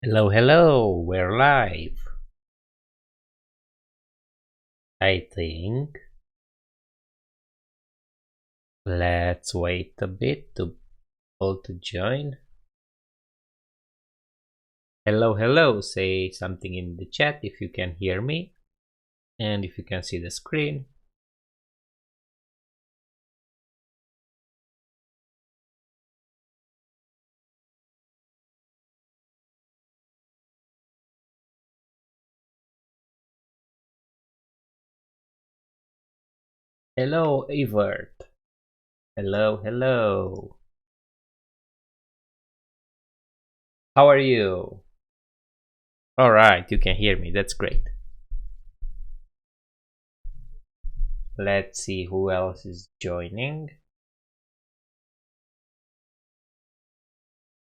Hello, hello, we're live. I think. Let's wait a bit to people to join. Hello, hello, say something in the chat if you can hear me and if you can see the screen. Hello, Evert. Hello, hello. How are you? All right, you can hear me. That's great. Let's see who else is joining.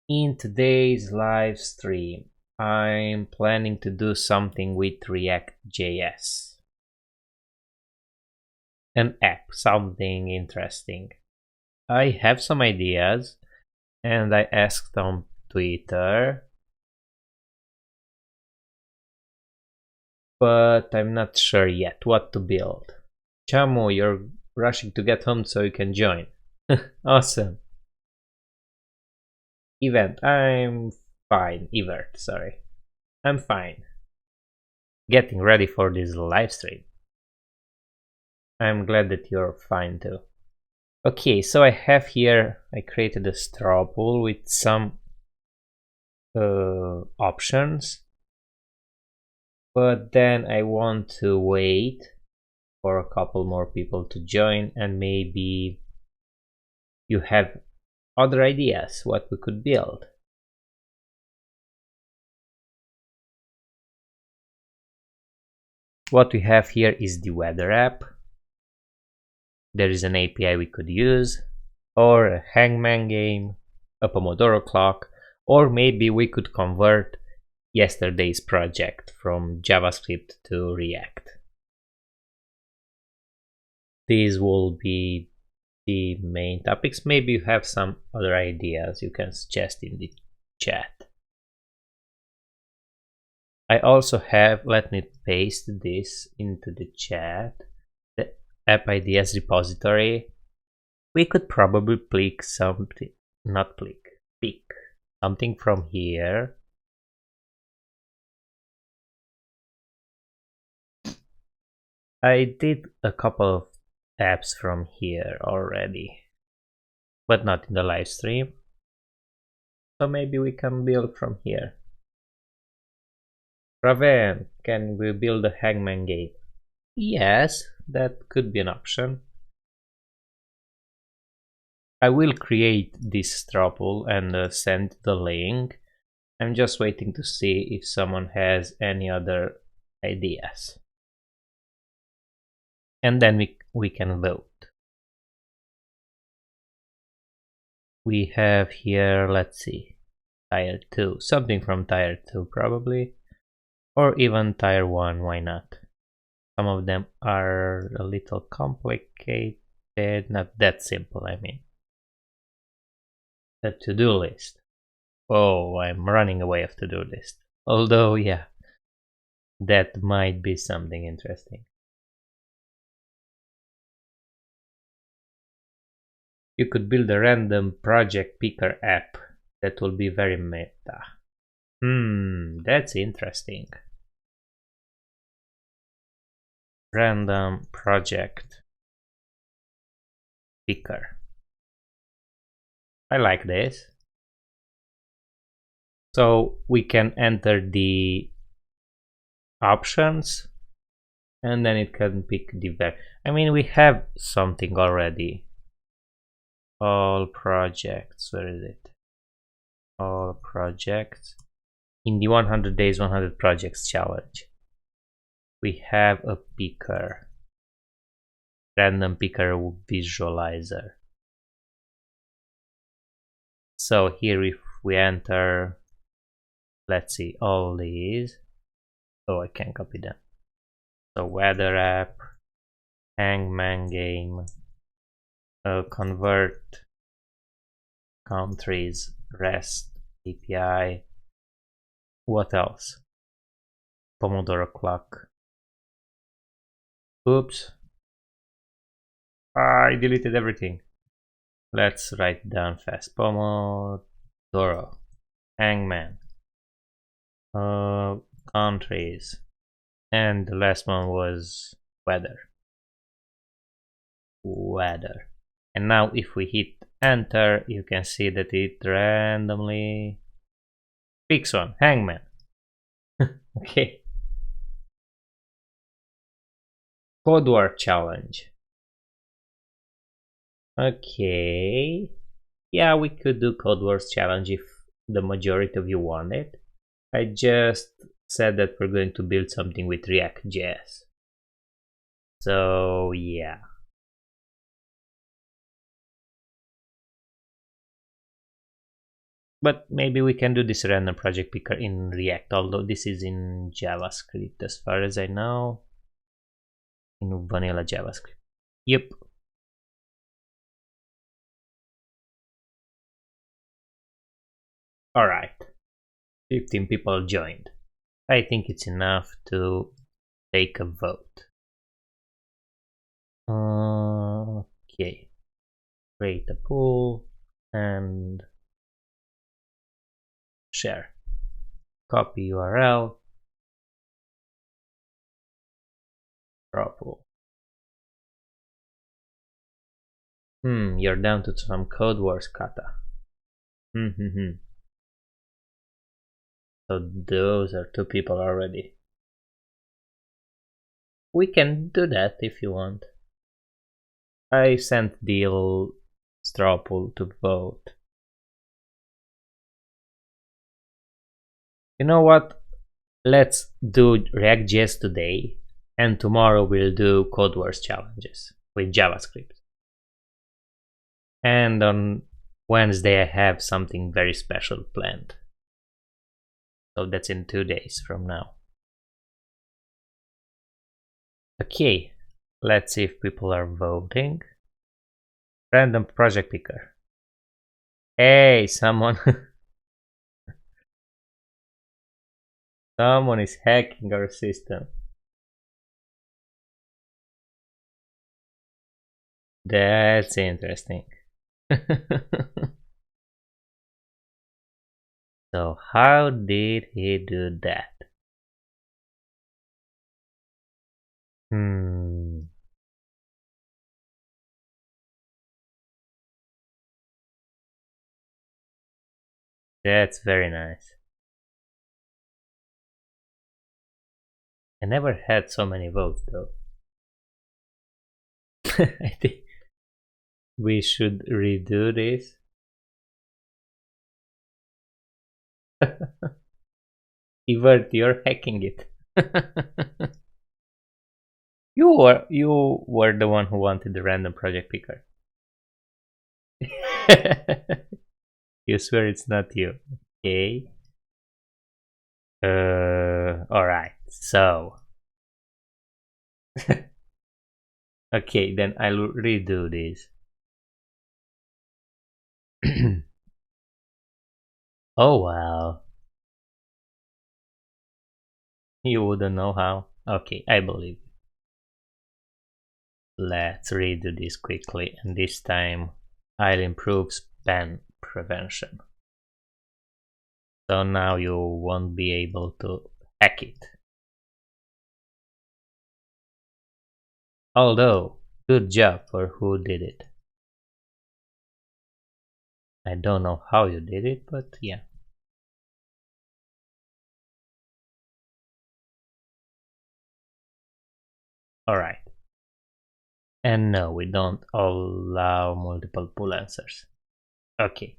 In today's live stream, I'm planning to do something with ReactJS. An app, something interesting. I have some ideas and I asked on Twitter, but I'm not sure yet what to build. Chamu, you're rushing to get home so you can join. Awesome. I'm fine. Sorry. I'm fine. Getting ready for this live stream. I'm glad that you're fine too. Okay, so I have here, I created a straw poll with some options, but then I want to wait for a couple more people to join, and maybe you have other ideas what we could build. What we have here is the weather app. There is an API we could use, or a hangman game, a Pomodoro clock, or maybe we could convert yesterday's project from JavaScript to React. These will be the main topics. Maybe you have some other ideas you can suggest in the chat. I also have, let me paste this into the chat, the app ideas repository. We could probably pick something, pick something from here. I did a couple of apps from here already, but not in the live stream. So maybe we can build from here. Raven, can we build a hangman game? Yes, that could be an option. I will create this straw poll and send the link. I'm just waiting to see if someone has any other ideas. And then we can vote. We have here, let's see, tier 2, something from tier 2 probably, or even tier 1, why not? Some of them are a little complicated, not that simple, I mean. The to-do list. Oh, I'm running away of to-do list. Although, yeah, that might be something interesting. You could build a random project picker app that will be very meta. That's interesting. Random project picker. I like this. So we can enter the options and then it can pick the value. I mean, we have something already. All projects, where is it? All projects. In the 100 days, 100 projects challenge, we have a picker, random picker visualizer. So here if we enter, let's see, all these. Oh, I can't copy them. So weather app, hangman game, convert countries, REST API, What else? Pomodoro clock. Oops. I deleted everything. Let's write down fast. Pomodoro. Hangman. Countries. And the last one was weather. Weather. And now if we hit enter, you can see that it randomly picks one. Hangman. Okay. Codeword challenge. Okay. Yeah, we could do Codewords challenge if the majority of you want it. I just said that we're going to build something with ReactJS. So yeah. But maybe we can do this random project picker in React, although this is in JavaScript as far as I know. In vanilla JavaScript. Yep. Alright. 15 people joined. I think it's enough to take a vote. Okay. Create a pool and share. Copy URL. Draw pool. You're down to some Codewords kata. So those are 2 people already. We can do that if you want. I sent the straw poll to vote. You know what? Let's do ReactJS today, and tomorrow we'll do Codewords challenges with JavaScript. And on Wednesday I have something very special planned. So that's in 2 days from now. Okay, let's see if people are voting. Random project picker. Hey, someone someone is hacking our system. That's interesting. So how did he do that? That's very nice. I never had so many votes though. I think we should redo this. Evert, you're hacking it. You were the one who wanted the random project picker. You swear it's not you. Okay. Alright, so okay, then I'll redo this. Oh wow. You wouldn't know how? Okay, I believe you. Let's redo this quickly, and this time I'll improve spam prevention. So now you won't be able to hack it. Although, good job for who did it. I don't know how you did it, but yeah. Alright. And no, we don't allow multiple pool answers. Okay.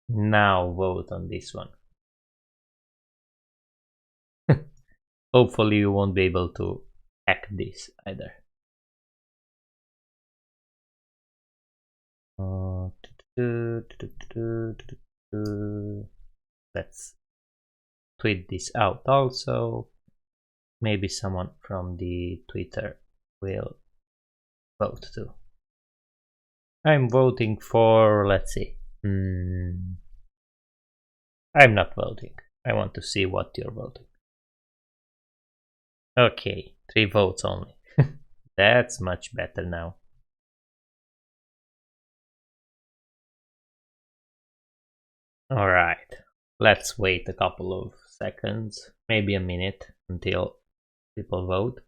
Now vote on this one. Hopefully you won't be able to hack this either. Let's tweet this out also. Maybe someone from the Twitter will vote too. I'm voting for, let's see. I'm not voting. I want to see what you're voting. Okay, 3 votes only. That's much better now. Alright, let's wait a couple of seconds, maybe a minute, until people vote.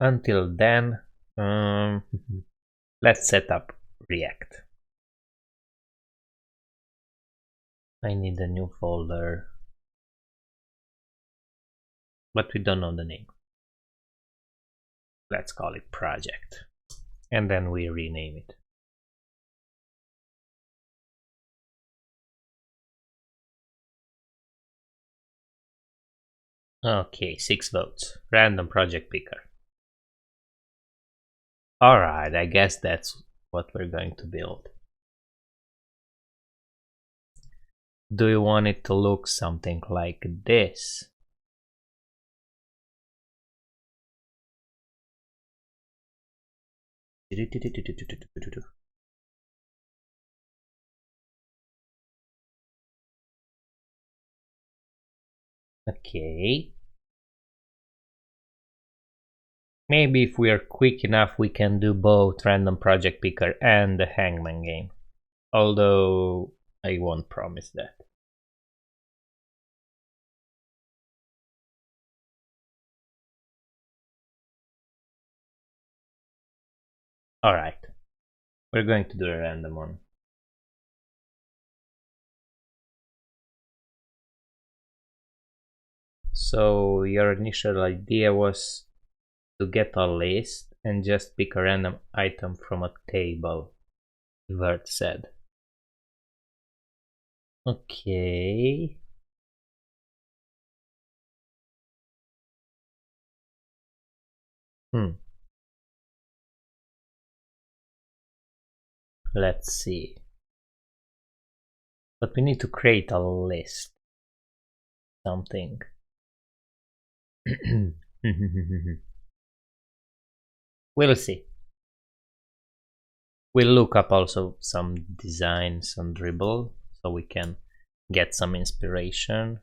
Until then, let's set up React. I need a new folder, but we don't know the name. Let's call it project, and then we rename it. Okay, 6 votes. Random project picker. Alright, I guess that's what we're going to build. Do you want it to look something like this? Okay. Maybe if we are quick enough, we can do both random project picker and the hangman game. Although I won't promise that. Alright. We're going to do a random one. So your initial idea was to get a list and just pick a random item from a table, Vert said. Okay. Let's see. But we need to create a list. Something. We'll see. We'll look up also some designs on Dribble so we can get some inspiration.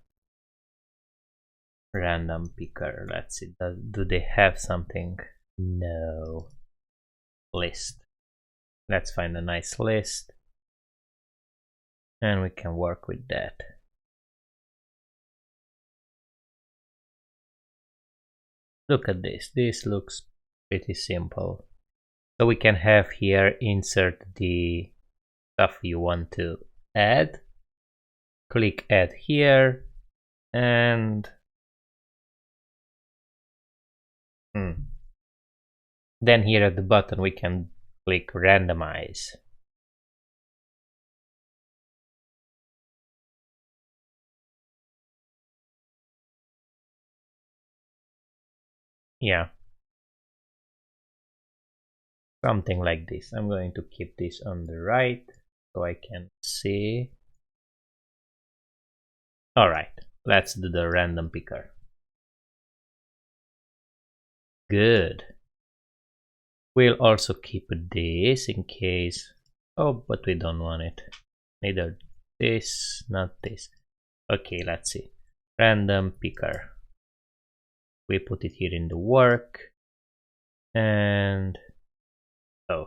Random picker, let's see. Do they have something? No. List. Let's find a nice list. And we can work with that. Look at this. This looks pretty simple. So we can have here insert the stuff you want to add. Click add here and then here at the bottom we can click randomize. Yeah. Something like this. I'm going to keep this on the right so I can see. Alright, let's do the random picker. Good. We'll also keep this in case. Oh, but we don't want it. Neither this, not this. Okay, let's see. Random picker. We put it here in the work. And oh,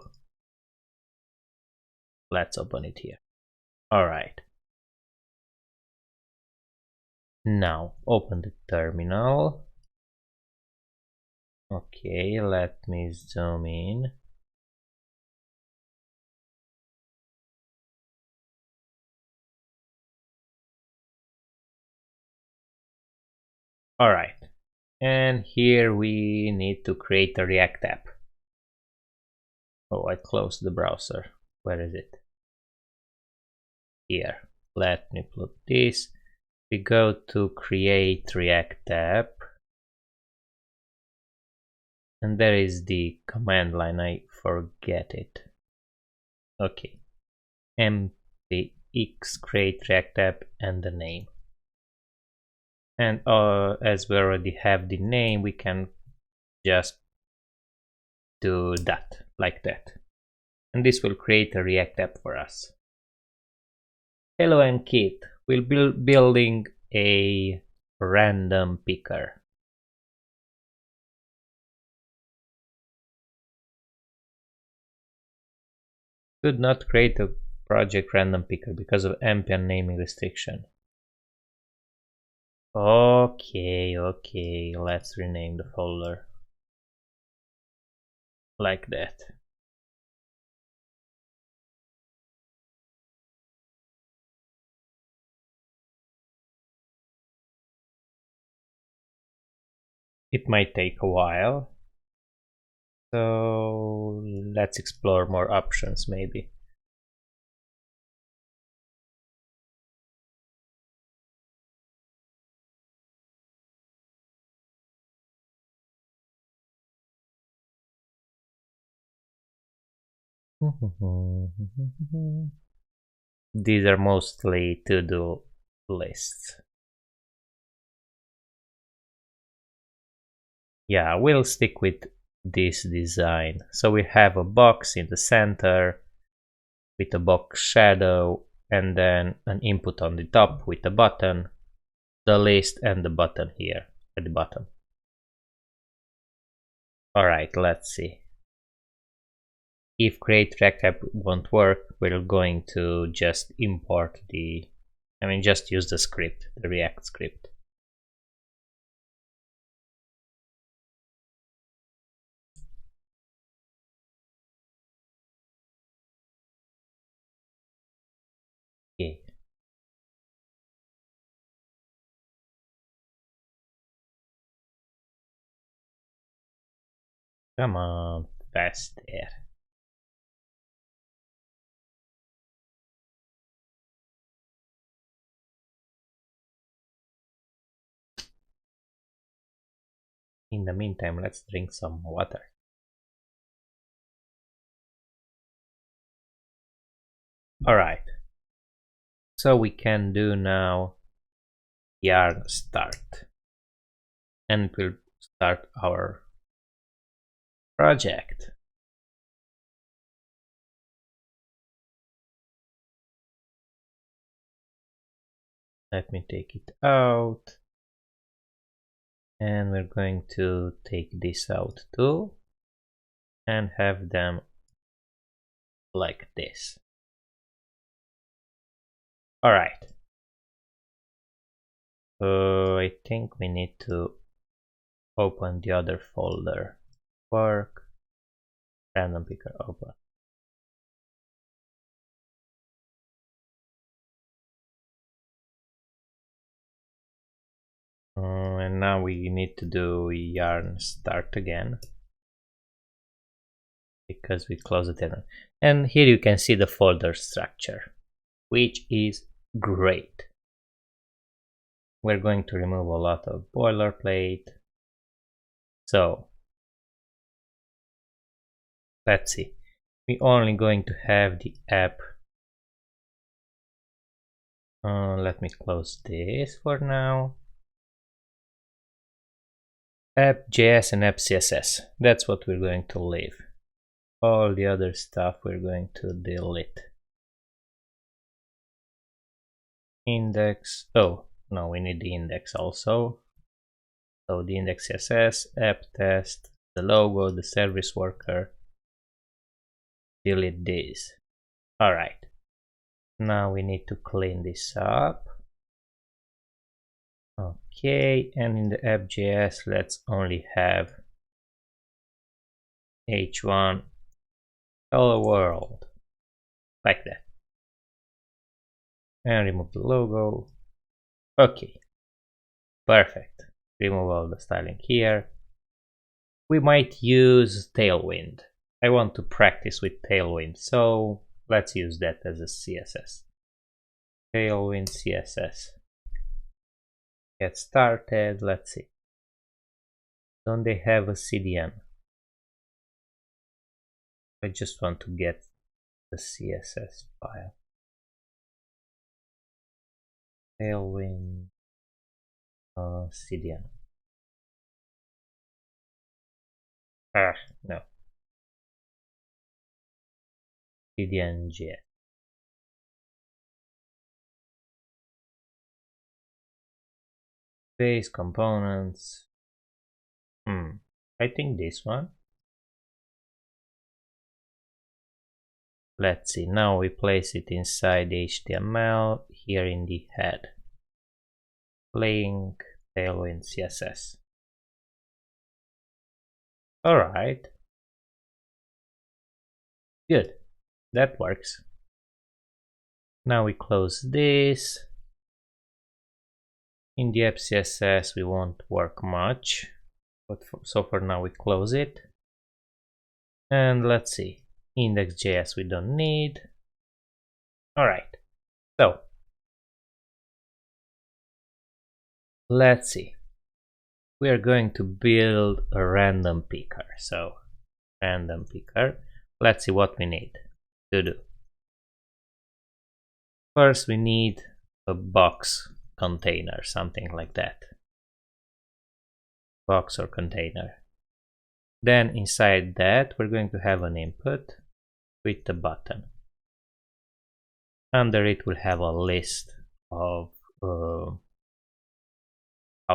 let's open it here. Alright. Now open the terminal. Okay, let me zoom in. Alright, and here we need to create a React app. Oh, I closed the browser. Where is it? Here. Let me put this. We go to create React app. And there is the command line, I forget it. Okay. x create React app and the name. And as we already have the name, we can just do that, like that. And this will create a React app for us. Hello and Kit, we'll be building a random picker. Could not create a project random picker because of ambient naming restriction. Okay, let's rename the folder like that. It might take a while, so let's explore more options maybe. These are mostly to-do lists. Yeah, we'll stick with this design. So we have a box in the center with a box shadow and then an input on the top with a button, the list and the button here at the bottom. Alright, let's see. If create React app won't work, we're going to just import just use the script, the React script. Okay. Come on, fast there. In the meantime, let's drink some water. Alright, so we can do now yarn start, and we'll start our project. Let me take it out, and we're going to take this out too and have them like this. Alright, I think we need to open the other folder. Work, random picker, open. And now we need to do yarn start again because we closed it in. And here you can see the folder structure, which is great. We're going to remove a lot of boilerplate. So let's see. We're only going to have the app. Let me close this for now. App.js and app.css. That's what we're going to leave. All the other stuff we're going to delete. Index. Oh, no, we need the index also. So the index CSS, app test, the logo, the service worker. Delete this. Alright. Now we need to clean this up. Okay, and in the app.js, let's only have h1 hello world, like that. And remove the logo. Okay, perfect. Remove all the styling here. We might use Tailwind. I want to practice with Tailwind, so let's use that as a CSS. Tailwind CSS. Get started. Let's see. Don't they have a CDN? I just want to get the CSS file. Tailwind Css. No. JS. Base components. I think this one. Let's see. Now we place it inside HTML here in the head. Link Tailwind CSS. All right. Good. That works. Now we close this. In the app CSS we won't work much, but so for now we close it. And let's see. Index.js we don't need. All right. So let's see. We are going to build a random picker. So random picker. Let's see what we need to do. First we need a box container, something like that. Box or container. Then inside that we're going to have an input with the button. Under it we'll have a list of how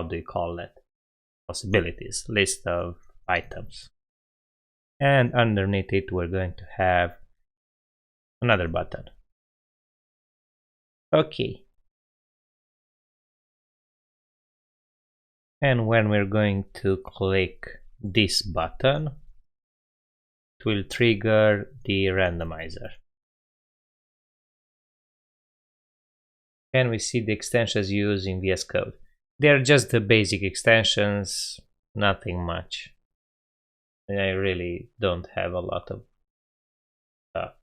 do you call that? Possibilities, list of items. And underneath it we're going to have another button. Okay. And when we're going to click this button, it will trigger the randomizer. And we see the extensions used in VS Code. They're just the basic extensions, nothing much. I really don't have a lot of stuff.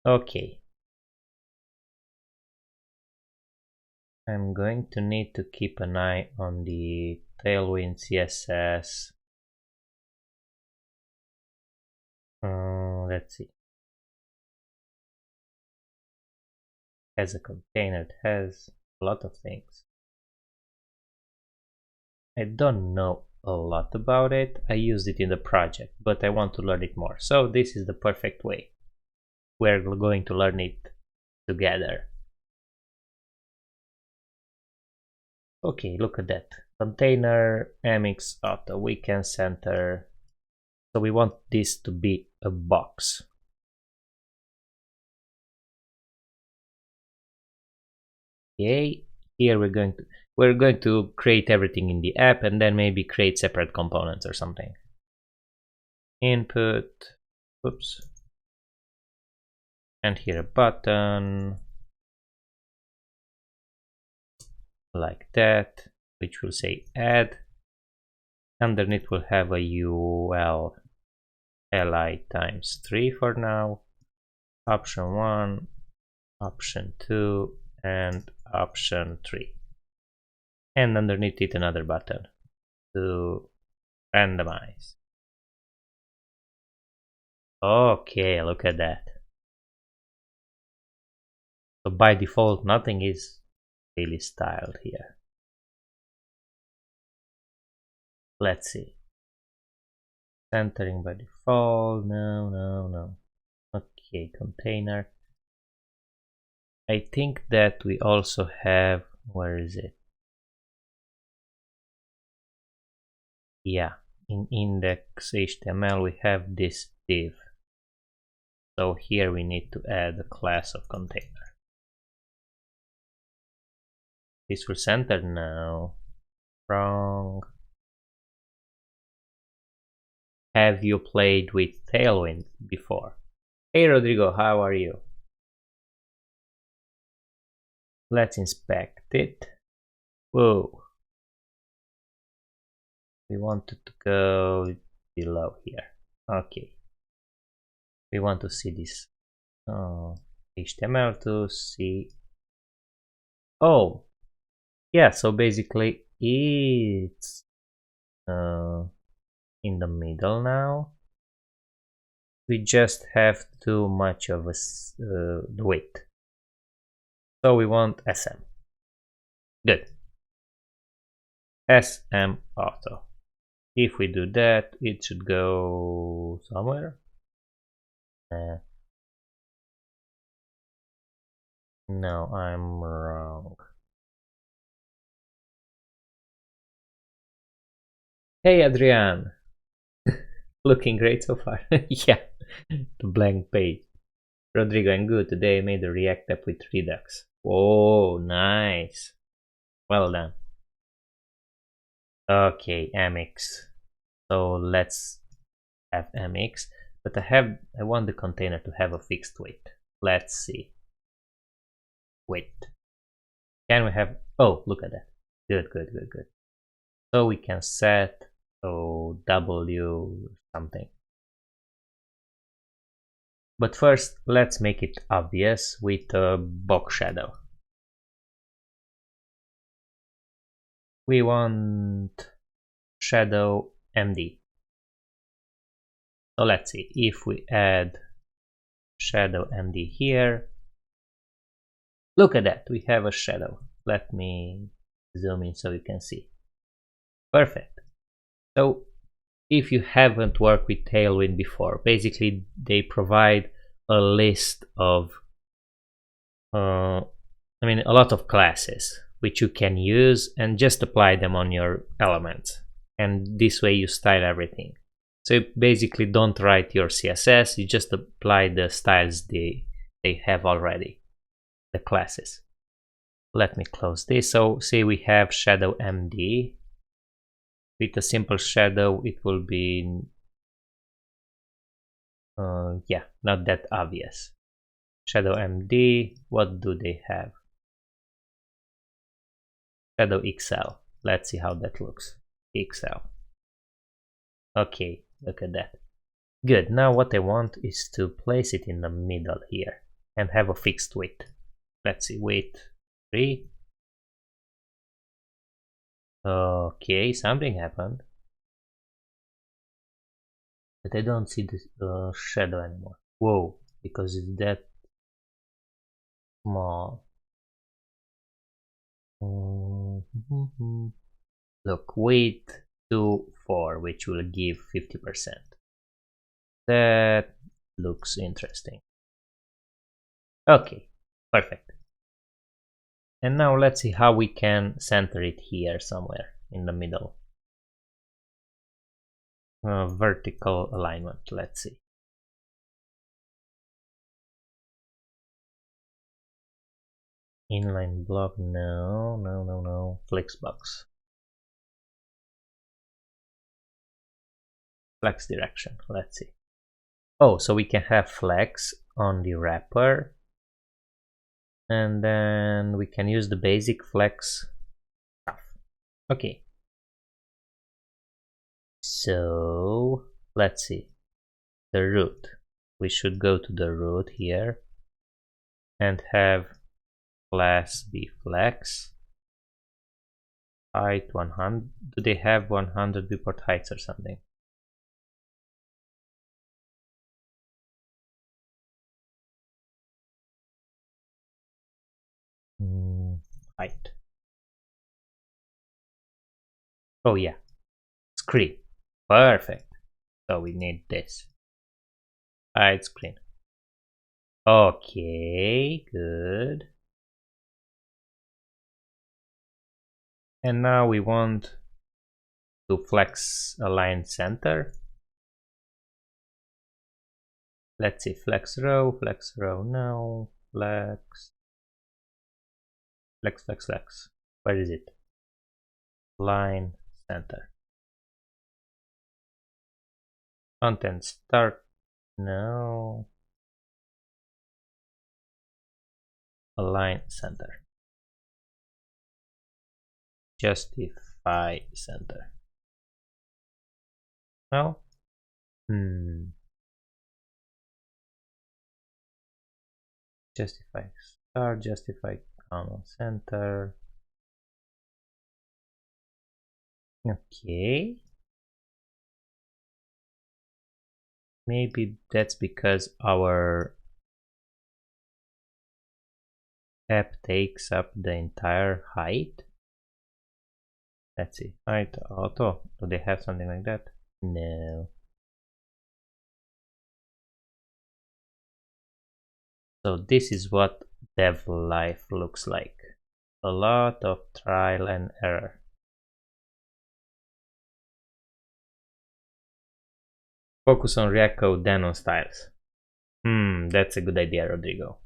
Okay. I'm going to need to keep an eye on the Tailwind CSS. Let's see. Has a container, it has a lot of things. I don't know a lot about it. I used it in the project, but I want to learn it more. So this is the perfect way. We're going to learn it together. Okay, look at that. Container, mx auto, weekend center. So we want this to be a box. Okay, here we're going to create everything in the app and then maybe create separate components or something. Input, oops. And here a button. Like that, which will say add. Underneath we'll have a UL li times 3 for now. Option 1, option 2, and option 3. And underneath it another button to randomize. Okay, look at that. So by default nothing is really styled here. Let's see. Centering by default, no. Okay, container. I think that we also have, where is it? Yeah, in index HTML we have this div. So here we need to add a class of container. This will center now. Wrong. Have you played with Tailwind before? Hey Rodrigo, how are you? Let's inspect it. Whoa. We wanted to go below here. Okay. We want to see this HTML to see. Oh, yeah. So basically, it's in the middle now. We just have too much of a width. So we want SM. Good. SM auto. If we do that, it should go somewhere. No, I'm wrong. Hey Adrian, looking great so far. Yeah, the blank page. Rodrigo, I'm good. Today I made a React app with Redux. Oh, nice. Well done. Okay, MX. So let's have MX, but I want the container to have a fixed weight. Let's see. Wait. Can we have? Oh, look at that. Good, good, good, good. So we can set W something. But first, let's make it obvious with a box shadow. We want shadow MD. So let's see if we add shadow MD here. Look at that, we have a shadow. Let me zoom in so you can see. Perfect. So if you haven't worked with Tailwind before, basically they provide a list of a lot of classes which you can use and just apply them on your elements, and this way you style everything. So you basically don't write your CSS, you just apply the styles they have already, the classes. Let me close this. So say we have shadow MD. With a simple shadow it will be yeah, not that obvious. Shadow MD, what do they have? Shadow XL. Let's see how that looks. XL. Okay, look at that. Good. Now what I want is to place it in the middle here and have a fixed weight. Let's see, weight 3. Okay, something happened. But I don't see the shadow anymore. Whoa, because it's that small. Look, weight to 4, which will give 50%. That looks interesting. Okay, perfect. And now let's see how we can center it here somewhere in the middle. Vertical alignment, let's see. Inline block, no. Flexbox. Flex direction, let's see. Oh, so we can have flex on the wrapper. And then we can use the basic flex stuff. Okay. So let's see. The root. We should go to the root here and have class be flex. Height 100. Do they have 100 viewport heights or something? Height. Oh yeah. Screen. Perfect. So we need this. Height screen. Okay, good. And now we want to flex align center. Let's see, flex row, no, flex. Where is it? Line center. Content start, no. Align center. Justify center. No? Justify start, justify common center. Okay. Maybe that's because our app takes up the entire height. Let's see, height auto. Do they have something like that? No. So this is what dev life looks like. A lot of trial and error. Focus on React code, then on styles. That's a good idea, Rodrigo.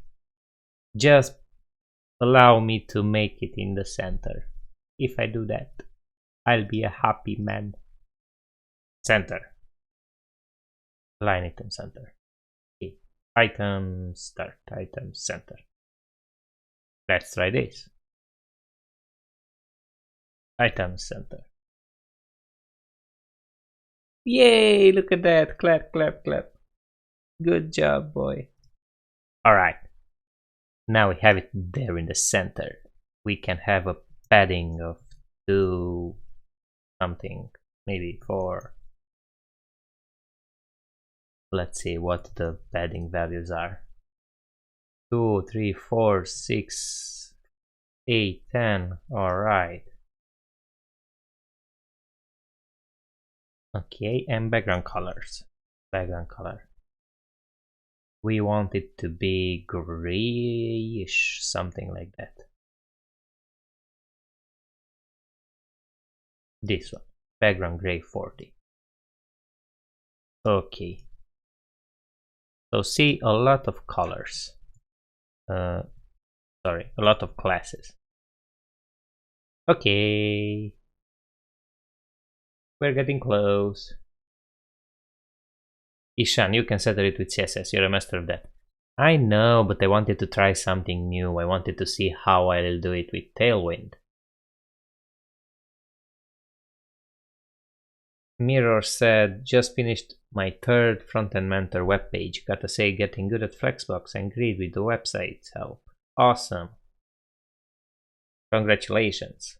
Just allow me to make it in the center. If I do that, I'll be a happy man. Center. Line item center. Okay. Item start, item center. Let's try this. Item center. Yay, look at that. Clap, clap, clap. Good job, boy. Alright. Now we have it there in the center. We can have a padding of 2 something, maybe 4. Let's see what the padding values are. 2, 3, 4, 6, 8, 10. Alright. Okay, and background colors. Background color. We want it to be grayish, something like that. This one, background gray 40. Okay. So see a lot of colors. Sorry, a lot of classes. Okay. We're getting close. Ishan, you can settle it with CSS, you're a master of that. I know, but I wanted to try something new. I wanted to see how I'll do it with Tailwind. Mirror said, just finished my 3rd front-end mentor webpage. Gotta say, getting good at Flexbox and grid with the website's help. Awesome. Congratulations.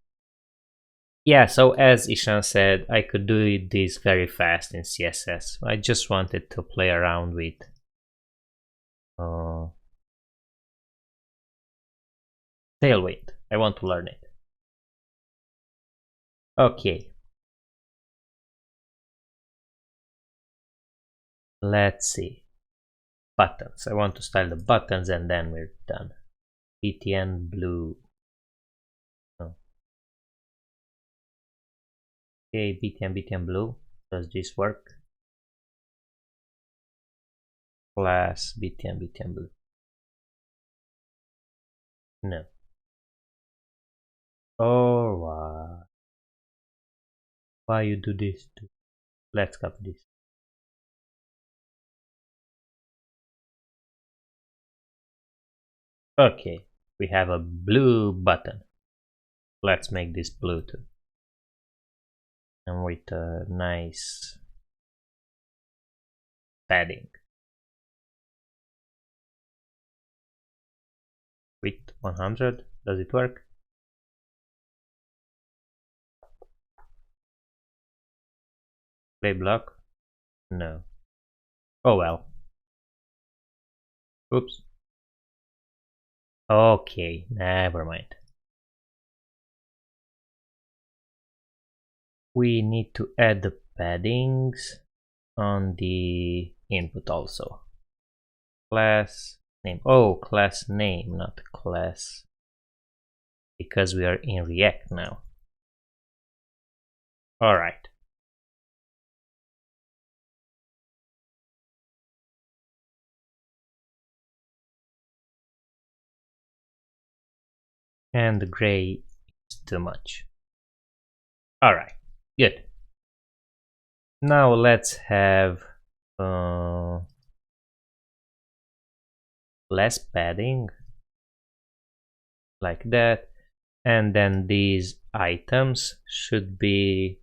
Yeah, so as Ishan said, I could do this very fast in CSS. I just wanted to play around with Tailwind. I want to learn it. Okay. Let's see. Buttons. I want to style the buttons and then we're done. btn blue. Okay, btn blue. Does this work? Class btn blue. No. Oh, wow. Why you do this too? Let's copy this. Okay, we have a blue button. Let's make this blue too. And with a nice padding. With 100, does it work? Play block? No. Oh well. Oops. Okay, never mind. We need to add the paddings on the input also. Class name. Oh, class name, not class. Because we are in React now. Alright. And the gray is too much. Alright, good. Now let's have less padding, like that, and then these items should be,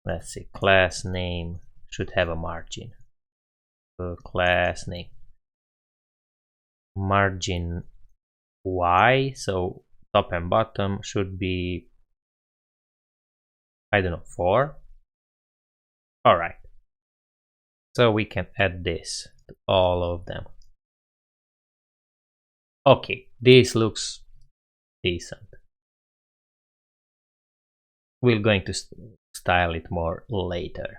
let's see, class name should have a margin. Class name margin Y, so top and bottom should be, I don't know, 4. Alright, so we can add this to all of them. Okay, this looks decent. We're going to style it more later.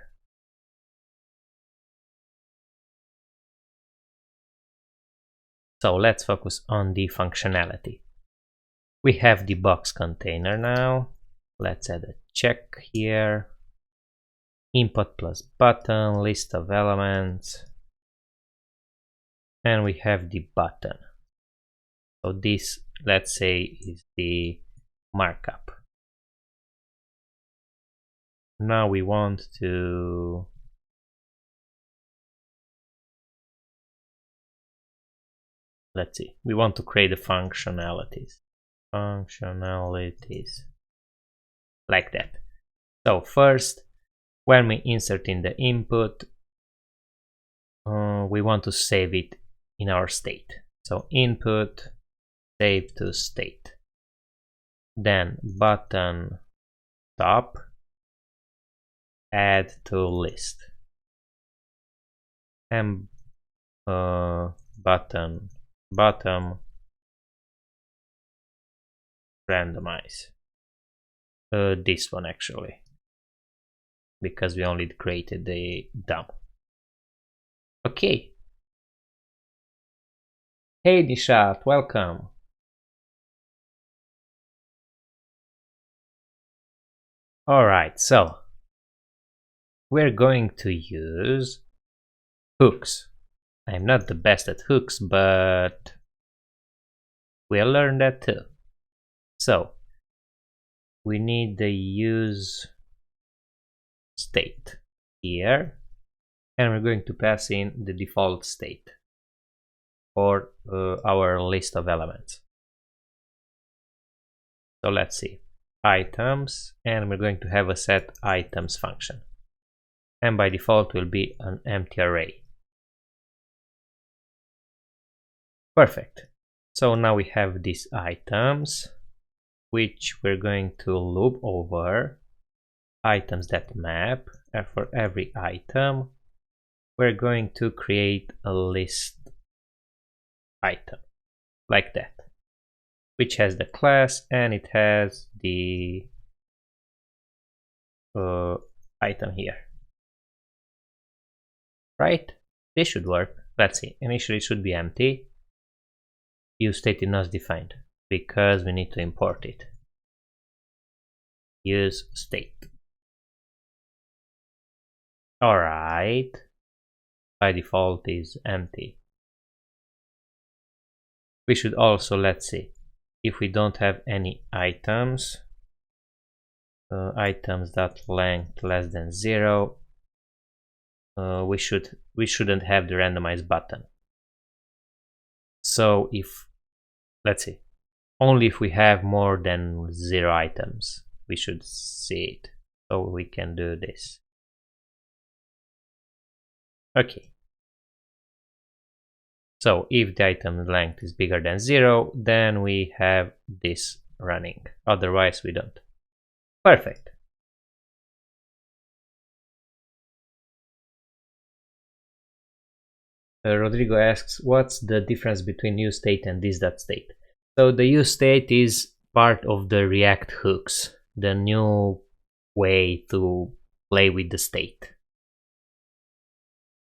So let's focus on the functionality. We have the box container now. Let's add a check here. Input plus button, list of elements. And we have the button. So this, let's say, is the markup. Now we want to let's see, we want to create the functionalities like that. So first, when we insert in the input, we want to save it in our state. So input, save to state. Then button top, add to list. And button bottom randomize. This one actually, because we only created the DOM. Okay. Hey Dishat, welcome. Alright, so we're going to use hooks. I'm not the best at hooks, but we'll learn that too. So we need the use state here, and we're going to pass in the default state for our list of elements. So let's see, items, and we're going to have a set items function, and by default will be an empty array. Perfect. So now we have these items, which we're going to loop over items that map, and for every item we're going to create a list item like that, which has the class and it has the item here, right? This should work. Let's see, initially it should be empty. Use state is not defined because we need to import it. Use state. Alright, by default is empty. We should also, let's see, if we don't have any items, items.length less than 0, we shouldn't have the randomize button. So if, let's see, only if we have more than 0 items, we should see it. So we can do this. Okay. So if the item length is bigger than 0, then we have this running. Otherwise we don't. Perfect. Rodrigo asks, what's the difference between useState and this.state? So the useState is part of the React hooks, the new way to play with the state.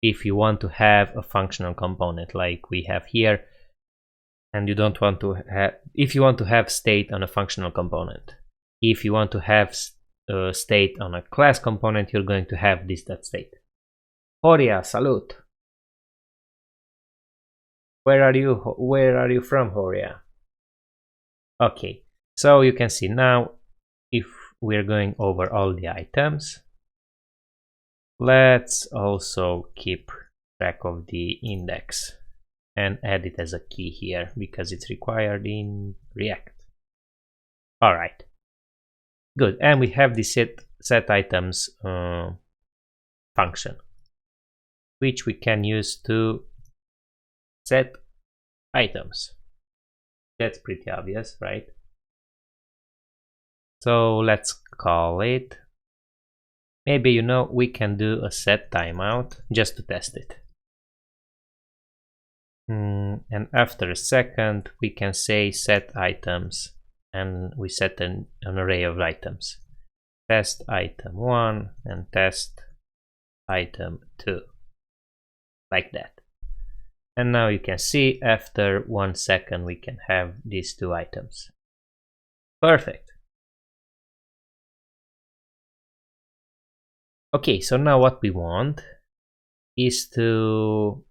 If you want to have a functional component like we have here, and you don't want to have, if you want to have state on a functional component, if you want to have state on a class component, you're going to have this.state. Horia, salute. Where are you from, Horia? Okay, so you can see now, if we're going over all the items, let's also keep track of the index and add it as a key here because it's required in React. All right, good. And we have the set items function, which we can use to set items. That's pretty obvious, right? So let's call it. Maybe, you know, we can do a set timeout just to test it. And after a second, we can say set items, and we set an array of items. Test item 1 and test item 2, like that. And now you can see after 1 second we can have these 2 items. Perfect. Okay, so now what we want is to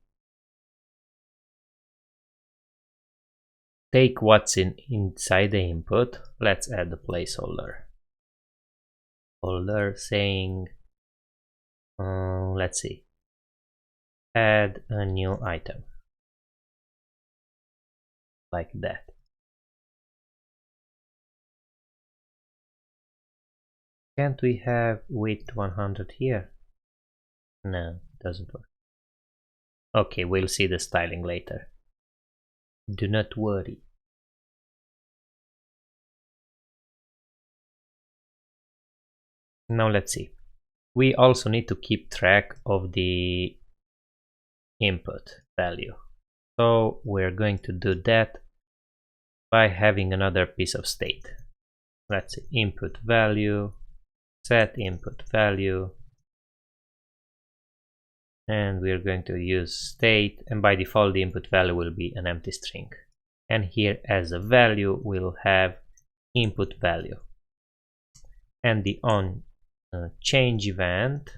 take what's inside the input. Let's add a placeholder. Folder saying, let's see, add a new item, like that. Can't we have width 100 here? No, it doesn't work. Okay, we'll see the styling later. Do not worry. Now let's see. We also need to keep track of the input value. So we're going to do that by having another piece of state. Let's see, input value, set input value, and we're going to use state, and by default the input value will be an empty string. And here as a value we'll have input value. And the on change event,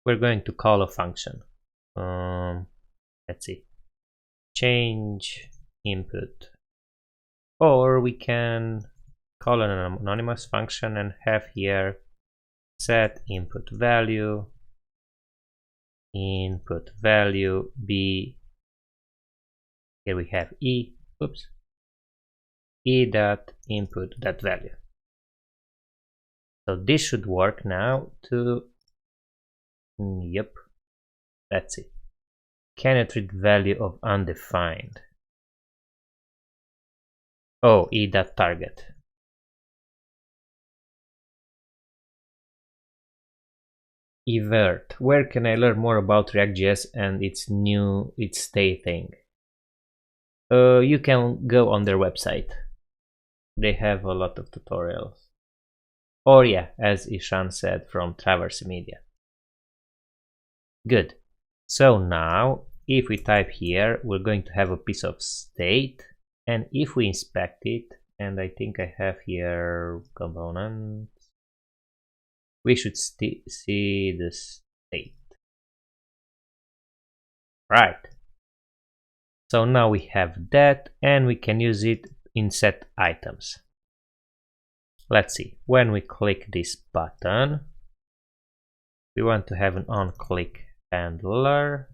we're going to call a function. Let's see, change input, or we can call an anonymous function and have here set input value be, here we have e dot input dot value. So this should work now to, yep, let's see, cannot read value of undefined. Oh, e dot target. Evert, where can I learn more about ReactJS and its state thing? You can go on their website. They have a lot of tutorials. Or yeah, as Ishan said, from Traverse Media. Good. So now, if we type here, we're going to have a piece of state, and if we inspect it, and I think I have here components, we should see the state. Right. So now we have that, and we can use it in set items. Let's see, when we click this button, we want to have an on-click handler,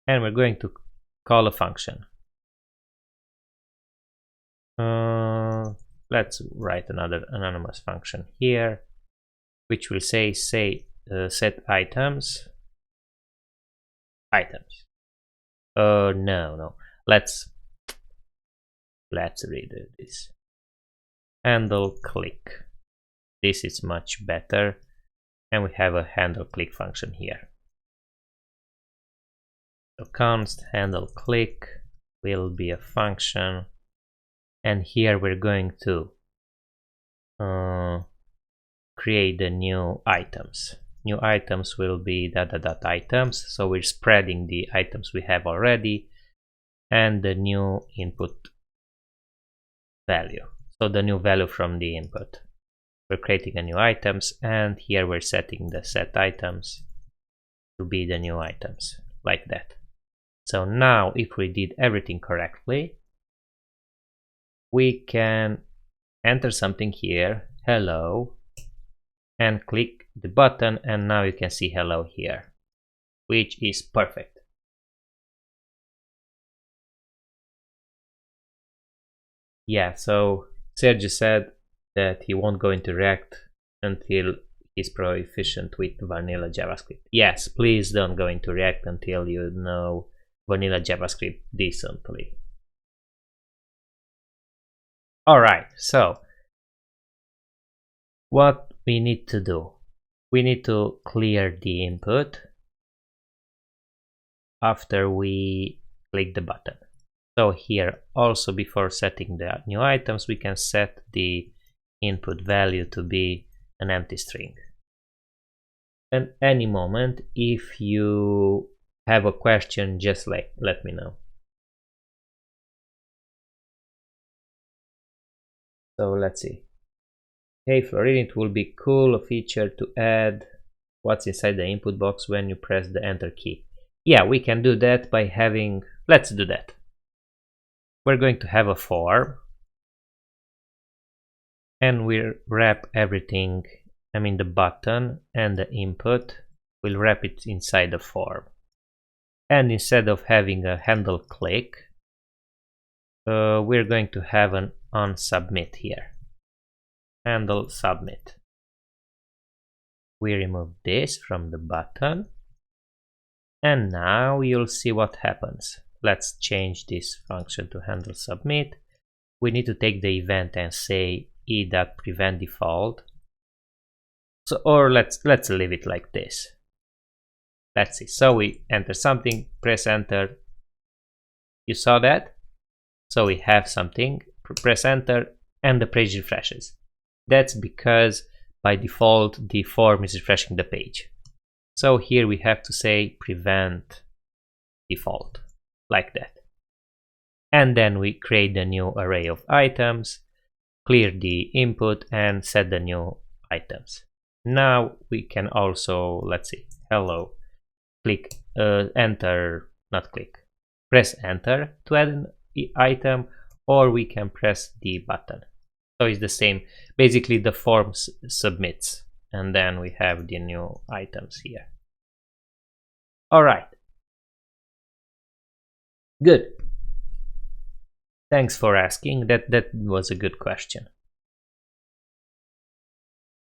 and we're going to call a function. Let's write another anonymous function here, which will say set items. No, let's read this. Handle click. This is much better, and we have a handle click function here. So const handle click will be a function, and here we're going to create the new items. New items will be dot items, so we're spreading the items we have already and the new input value. So the new value from the input. We're creating a new items, and here we're setting the set items to be the new items, like that. So now if we did everything correctly, we can enter something here, hello, and click the button, and now you can see hello here, which is perfect. Yeah, so Sergio said that he won't go into React until he's proficient with vanilla JavaScript. Yes, please don't go into React until you know vanilla JavaScript decently. Alright, so what we need to do, we need to clear the input, after we click the button. So here also, before setting the new items, we can set the input value to be an empty string. And any moment, if you have a question, just let me know. So let's see. Hey Florin, it will be cool a feature to add what's inside the input box when you press the enter key. Yeah, we can do that by having, let's do that. We're going to have a form and we'll wrap everything, I mean the button and the input, we'll wrap it inside the form. And instead of having a handle click, we're going to have an on submit here. Handle submit. We remove this from the button and now you'll see what happens. Let's change this function to handle submit. We need to take the event and say e.prevent default. So, or let's leave it like this. Let's see. So we enter something, press enter. You saw that? So we have something, press enter, and the page refreshes. That's because by default the form is refreshing the page. So here we have to say prevent default, like that. And then we create the new array of items, clear the input, and set the new items. Now we can also, let's see, hello, click enter, not click, press enter to add an item, or we can press the button. So it's the same, basically the form submits, and then we have the new items here. All right, good. Thanks for asking, that was a good question.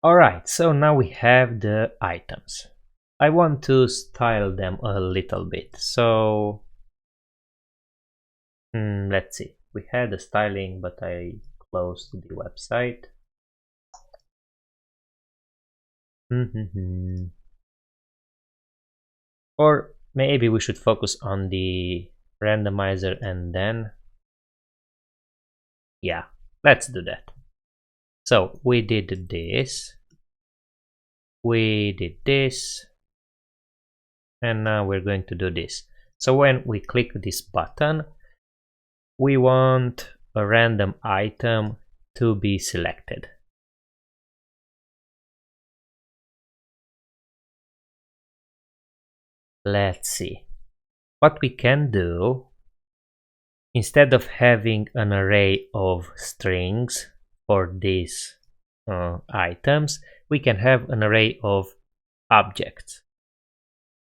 All right, so now we have the items. I want to style them a little bit, so let's see. We had the styling, but I closed the website. Or maybe we should focus on the randomizer and then, yeah, let's do that. So we did this, we did this, and now we're going to do this. So when we click this button, we want a random item to be selected. Let's see. What we can do, instead of having an array of strings for these items, we can have an array of objects.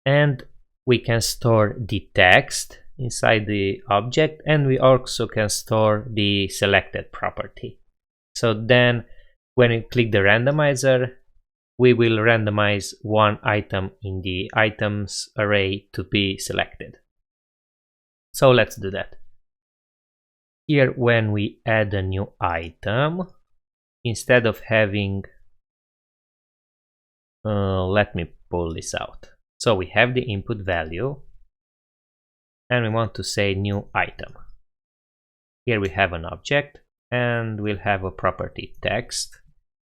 And we can store the text inside the object, and we also can store the selected property. So then when we click the randomizer, we will randomize one item in the items array to be selected. So let's do that. Here, when we add a new item, instead of having, let me pull this out. So we have the input value and we want to say new item. Here we have an object and we'll have a property text,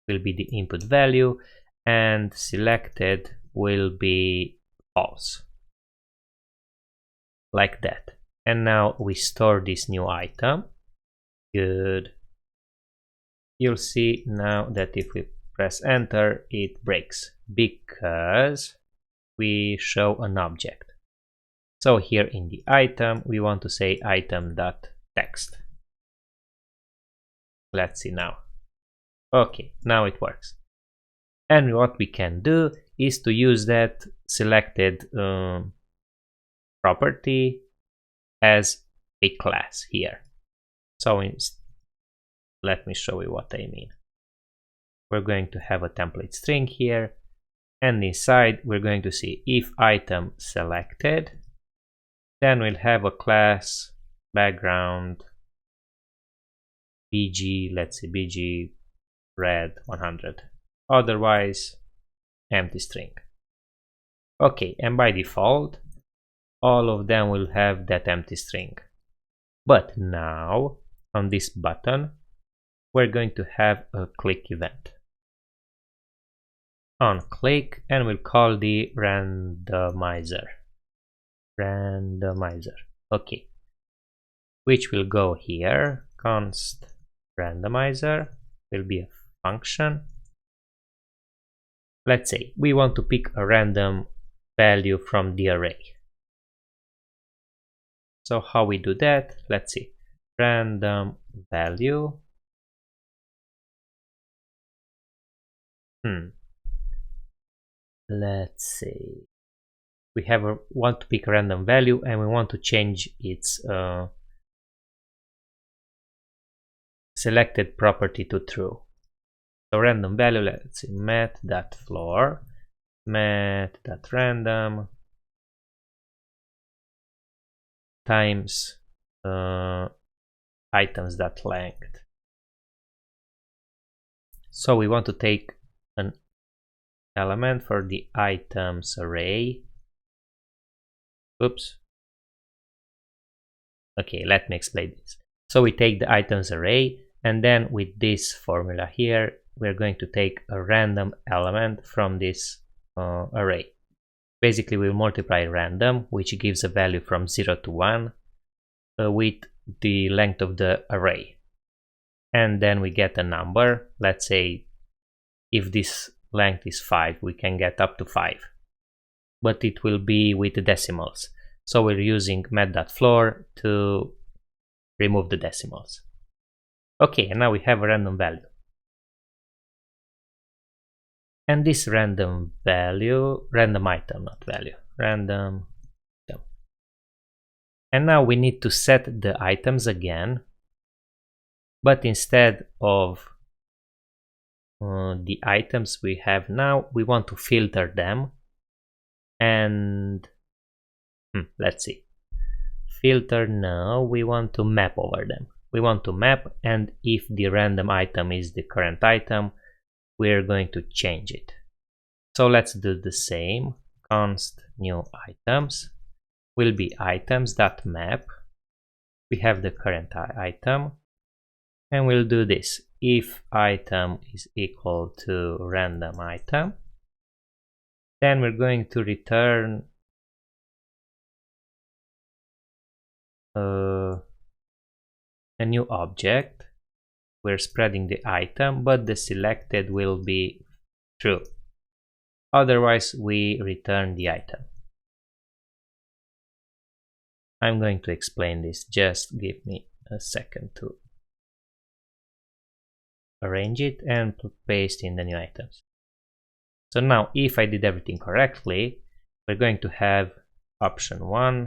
will be the input value, and selected will be false, like that. And now we store this new item. Good. You'll see now that if we press enter, it breaks because we show an object. So here in the item, we want to say item.text. Let's see now. Okay, now it works. And what we can do is to use that selected property as a class here. So let me show you what I mean. We're going to have a template string here, and inside we're going to see if item selected, then we'll have a class background bg, let's say bg red 100, otherwise empty string. Okay, and by default all of them will have that empty string. But now on this button we're going to have a click event. On click, and we'll call the randomizer. Okay, which will go here. Const randomizer will be a function. Let's say we want to pick a random value from the array. So how we do that? Let's see. Random value. Let's see. We want to pick a random value and we want to change its selected property to true. So random value, let's see, math.floor, math.random times items.length. So we want to take an element for the items array. Oops. Okay, let me explain this. So we take the items array, and then with this formula here, we're going to take a random element from this array. Basically, we'll multiply random, which gives a value from 0 to 1 with the length of the array. And then we get a number. Let's say if this length is 5, we can get up to 5. But it will be with the decimals. So we're using math.floor to remove the decimals. Okay, and now we have a random value. And this random value, random item, not value, random item. And now we need to set the items again, but instead of the items we have now, we want to filter them. And let's see, filter now, we want to map over them. We want to map, and if the random item is the current item, we're going to change it. So let's do the same. Const new items will be items.map. We have the current item, and we'll do this. If item is equal to random item, then we're going to return a new object. We're spreading the item, but the selected will be true. Otherwise, we return the item. I'm going to explain this. Just give me a second to arrange it and paste in the new items. So now, if I did everything correctly, we're going to have option 1,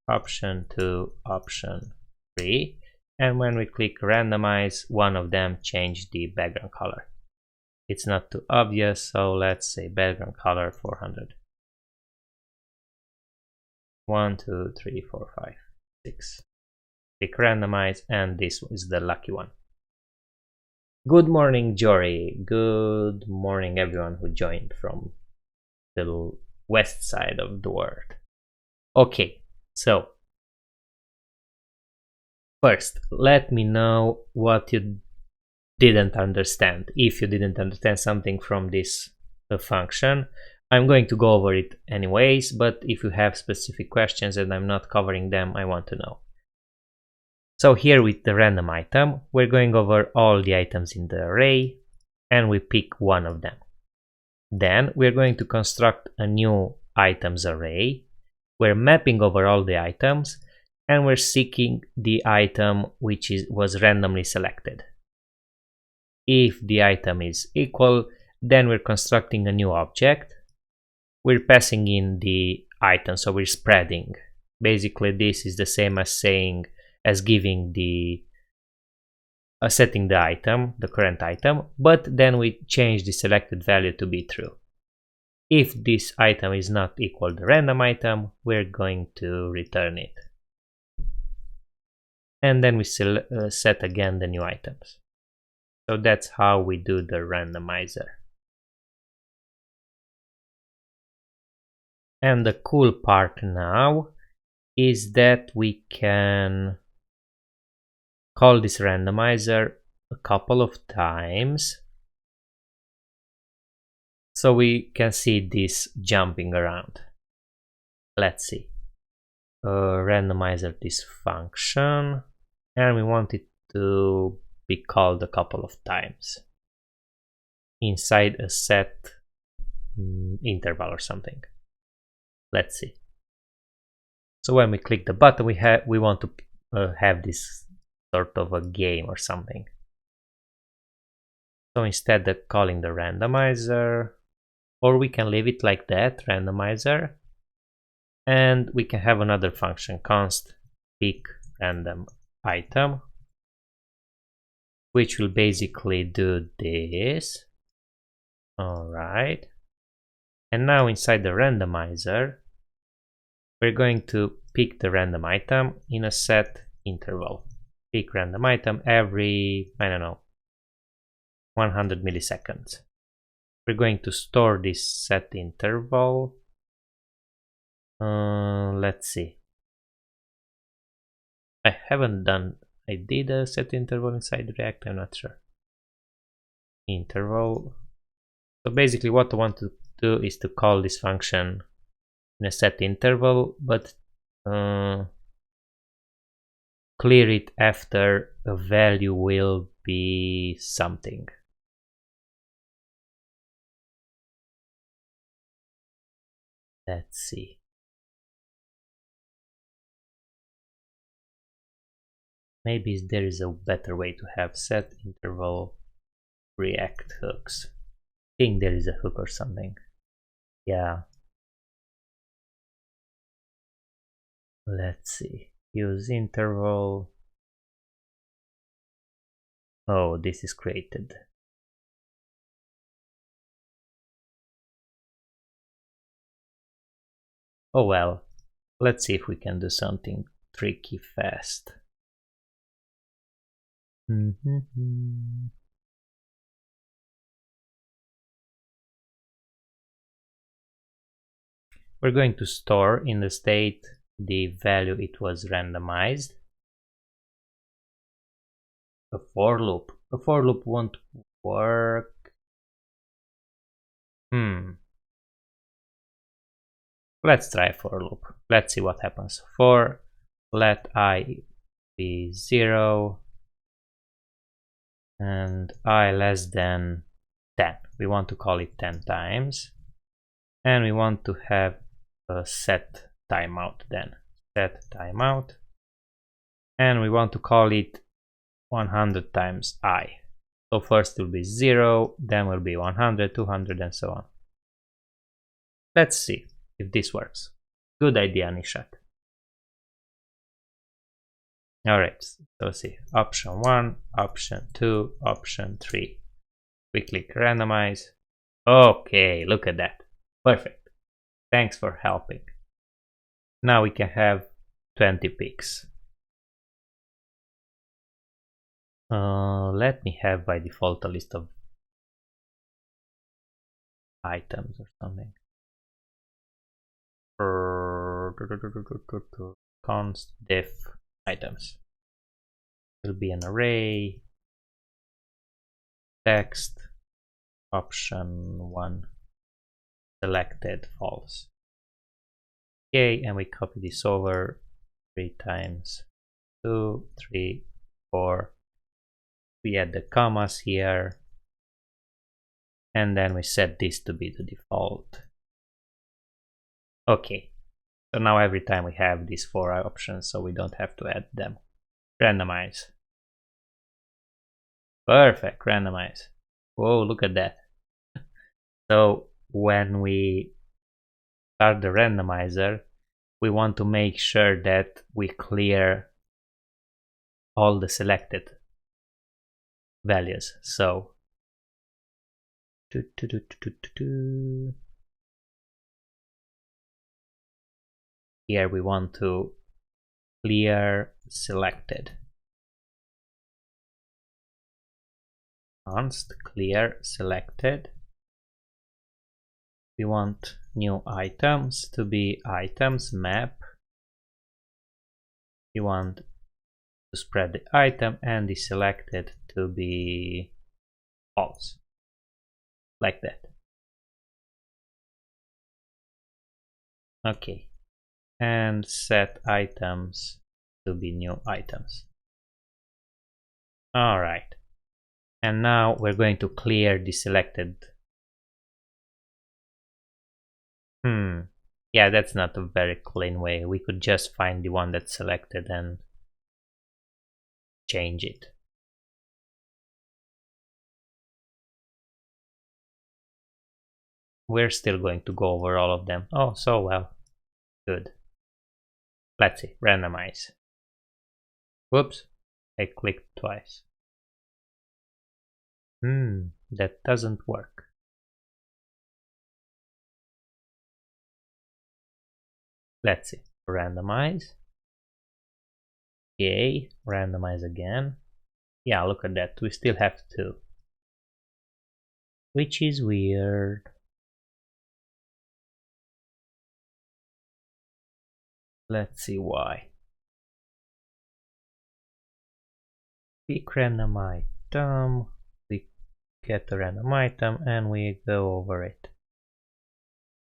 option 2, option 3. And when we click randomize, one of them changed the background color. It's not too obvious, so let's say background color 400. 1, 2, 3, 4, 5, 6. Click randomize, and this is the lucky one. Good morning, Jory. Good morning, everyone who joined from the west side of the world. Okay, so first, let me know what you didn't understand. If you didn't understand something from this function, I'm going to go over it anyways, but if you have specific questions and I'm not covering them, I want to know. So here with the random item, we're going over all the items in the array, and we pick one of them. Then we're going to construct a new items array. We're mapping over all the items, and we're seeking the item which was randomly selected. If the item is equal, then we're constructing a new object. We're passing in the item, so we're spreading. Basically, this is the same as giving the setting the item, the current item, but then we change the selected value to be true. If this item is not equal to the random item, we're going to return it. And then we set again the new items. So that's how we do the randomizer. And the cool part now is that we can call this randomizer a couple of times, so we can see this jumping around. Let's see. Randomizer, this function, and we want it to be called a couple of times inside a set interval or something. Let's see. So when we click the button, we want to have this sort of a game or something. So instead of calling the randomizer, or we can leave it like that, randomizer, and we can have another function, const pick random item, which will basically do this. All right. And now inside the randomizer, we're going to pick the random item in a set interval. Pick random item every, I don't know, 100 milliseconds. We're going to store this set interval. Let's see. I did a set interval inside React, I'm not sure. Interval. So basically what I want to do is to call this function in a set interval, but clear it after a value will be something. Let's see. Maybe there is a better way to have set interval React hooks. I think there is a hook or something. Yeah. Let's see. Use interval. Oh, this is created. Oh well. Let's see if we can do something tricky fast. We're going to store in the state the value it was randomized. A for loop. A for loop won't work. Let's try a for loop. Let's see what happens. For let I be 0 and I less than 10. We want to call it 10 times. And we want to have a set timeout then. Set timeout. And we want to call it 100 times I. So first will be 0, then will be 100, 200, and so on. Let's see if this works. Good idea, Nishat. Alright, so see. Option 1, option 2, option 3. We click randomize. Okay, look at that. Perfect. Thanks for helping. Now we can have 20 picks. Let me have by default a list of items or something. Const diff items. Will be an array. Text. Option 1. Selected false. Okay, and we copy this over 3 times. 2, 3, 4. We add the commas here. And then we set this to be the default. Okay, so now every time we have these 4 options, so we don't have to add them. Randomize. Perfect, randomize. Whoa, look at that. So when we start the randomizer, we want to make sure that we clear all the selected values. So here we want to clear selected. Const clear selected. We want new items to be items map You want to spread the item and the selected to be false, like that. Okay, and set items to be new items. All right, and now we're going to clear the selected. Yeah, that's not a very clean way. We could just find the one that's selected and change it. We're still going to go over all of them. Oh, so well. Good. Let's see, randomize. Whoops, I clicked twice. That doesn't work. Let's see, randomize. Okay, randomize again. Yeah, look at that, we still have 2. Which is weird. Let's see why. Pick random item, we get a random item and we go over it.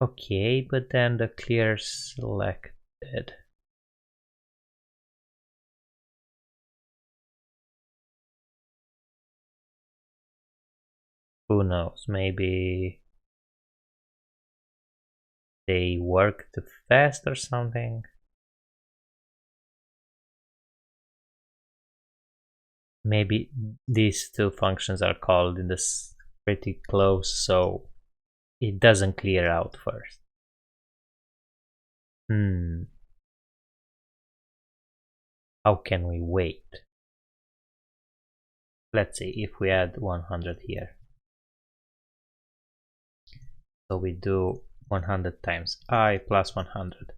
Okay, but then the clear selected. Who knows, maybe they work too fast or something. Maybe these 2 functions are called in this pretty close, so it doesn't clear out first. How can we wait? Let's see if we add 100 here. So we do 100 times I plus 100.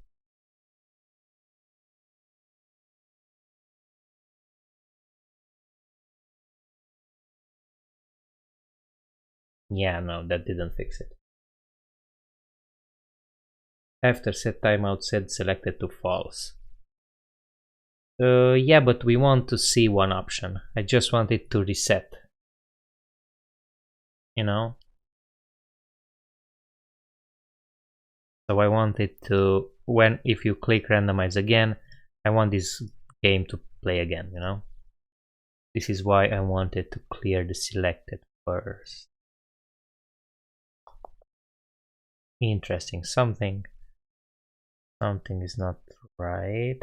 Yeah, no, that didn't fix it. After set timeout, set selected to false. Yeah, but we want to see one option. I just want it to reset. You know? So I want it to, if you click randomize again, I want this game to play again, you know? This is why I wanted to clear the selected first. Interesting, something is not right.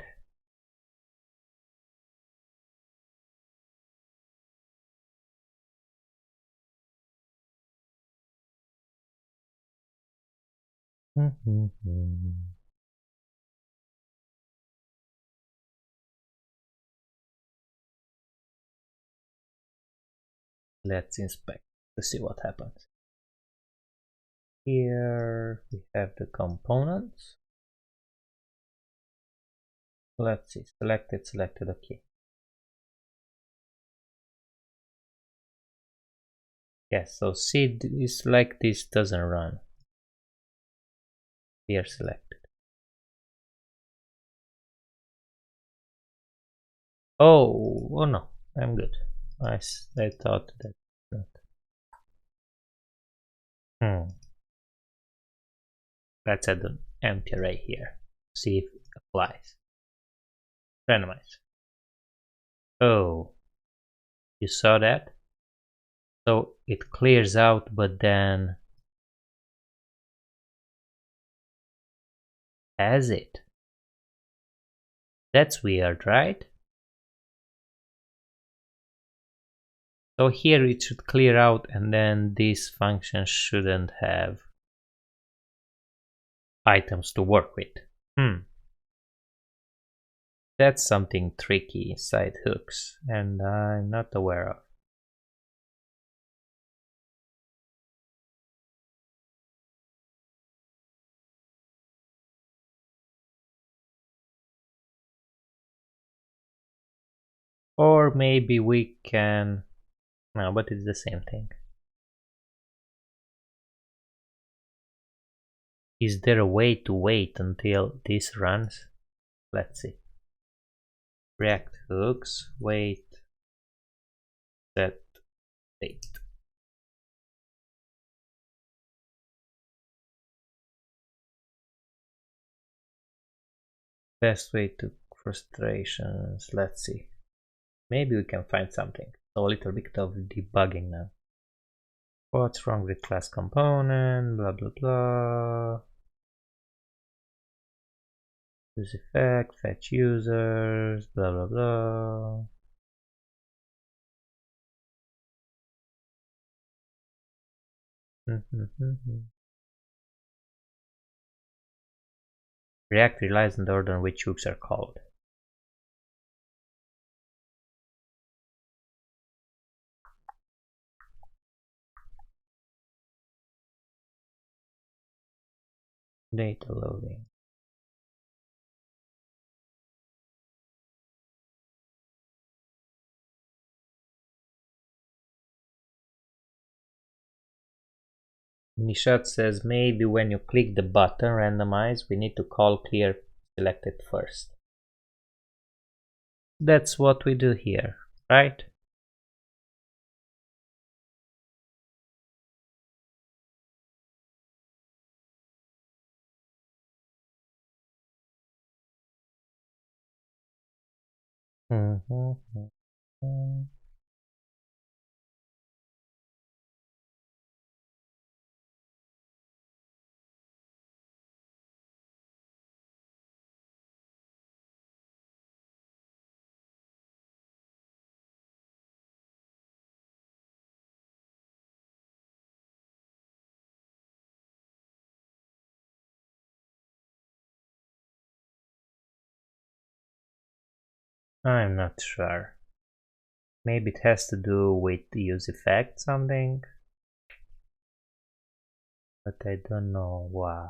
Let's inspect to see what happens. Here we have the components. Let's see, selected, okay. Yes, so see, is like this doesn't run. Here selected. Oh no, I'm good. I thought that. Let's add an empty array here. See if it applies. Randomize. Oh, you saw that? So it clears out, but then has it? That's weird, right? So here it should clear out, and then this function shouldn't have items to work with. That's something tricky inside hooks, and I'm not aware of. Or maybe we can... No, but it's the same thing. Is there a way to wait until this runs? Let's see. React hooks, wait, set date. Best way to frustrations. Let's see. Maybe we can find something. So a little bit of debugging now. What's wrong with class component? Blah blah blah. Use effect, fetch users, blah blah blah. React relies on the order in which hooks are called. Data loading. Nishat says maybe when you click the button randomize, we need to call clear selected first. That's what we do here, right? I'm not sure. Maybe it has to do with the use effect something, but I don't know why.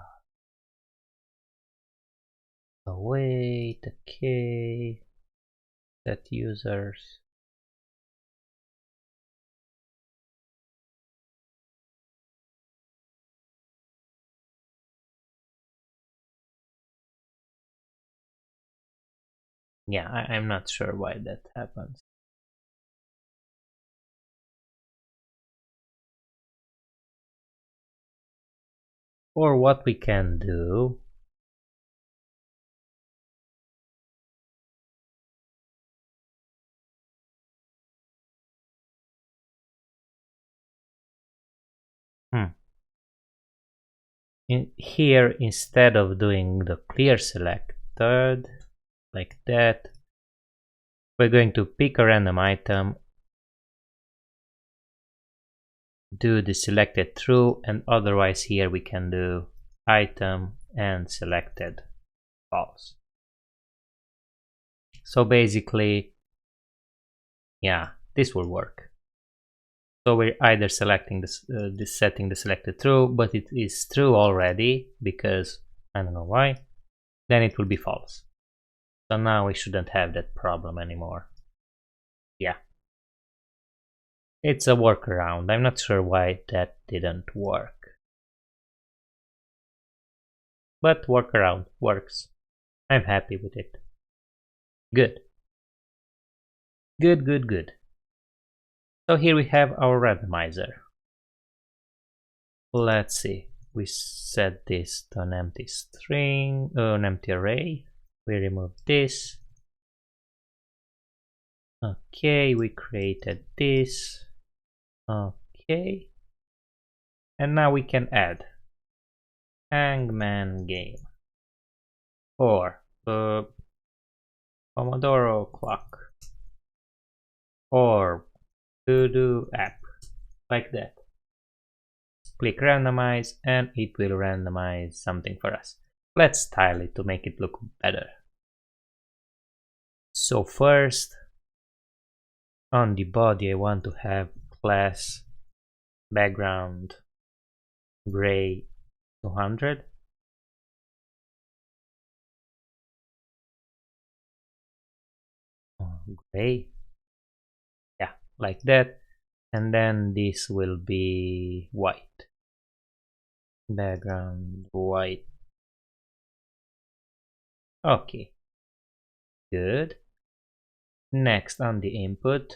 Oh, wait, okay. Set users. Yeah, I'm not sure why that happens. Or what we can do. In here, instead of doing the clear selected like that, we're going to pick a random item, do the selected true, and otherwise here we can do item and selected false. So basically, yeah, this will work. So we're either selecting this setting the selected true, but it is true already because I don't know why. Then it will be false. So now we shouldn't have that problem anymore. Yeah. It's a workaround. I'm not sure why that didn't work. But workaround works. I'm happy with it. Good. Good, good, good. So here we have our randomizer. Let's see. We set this to an empty string, an empty array. We remove this. Okay, we created this. Okay. And now we can add Hangman game or Pomodoro clock or to-do app, like that. Click randomize and it will randomize something for us. Let's style it to make it look better. So first, on the body I want to have class background gray 200. Gray, yeah, like that. And then this will be white, background white. Okay, good. Next, on the input,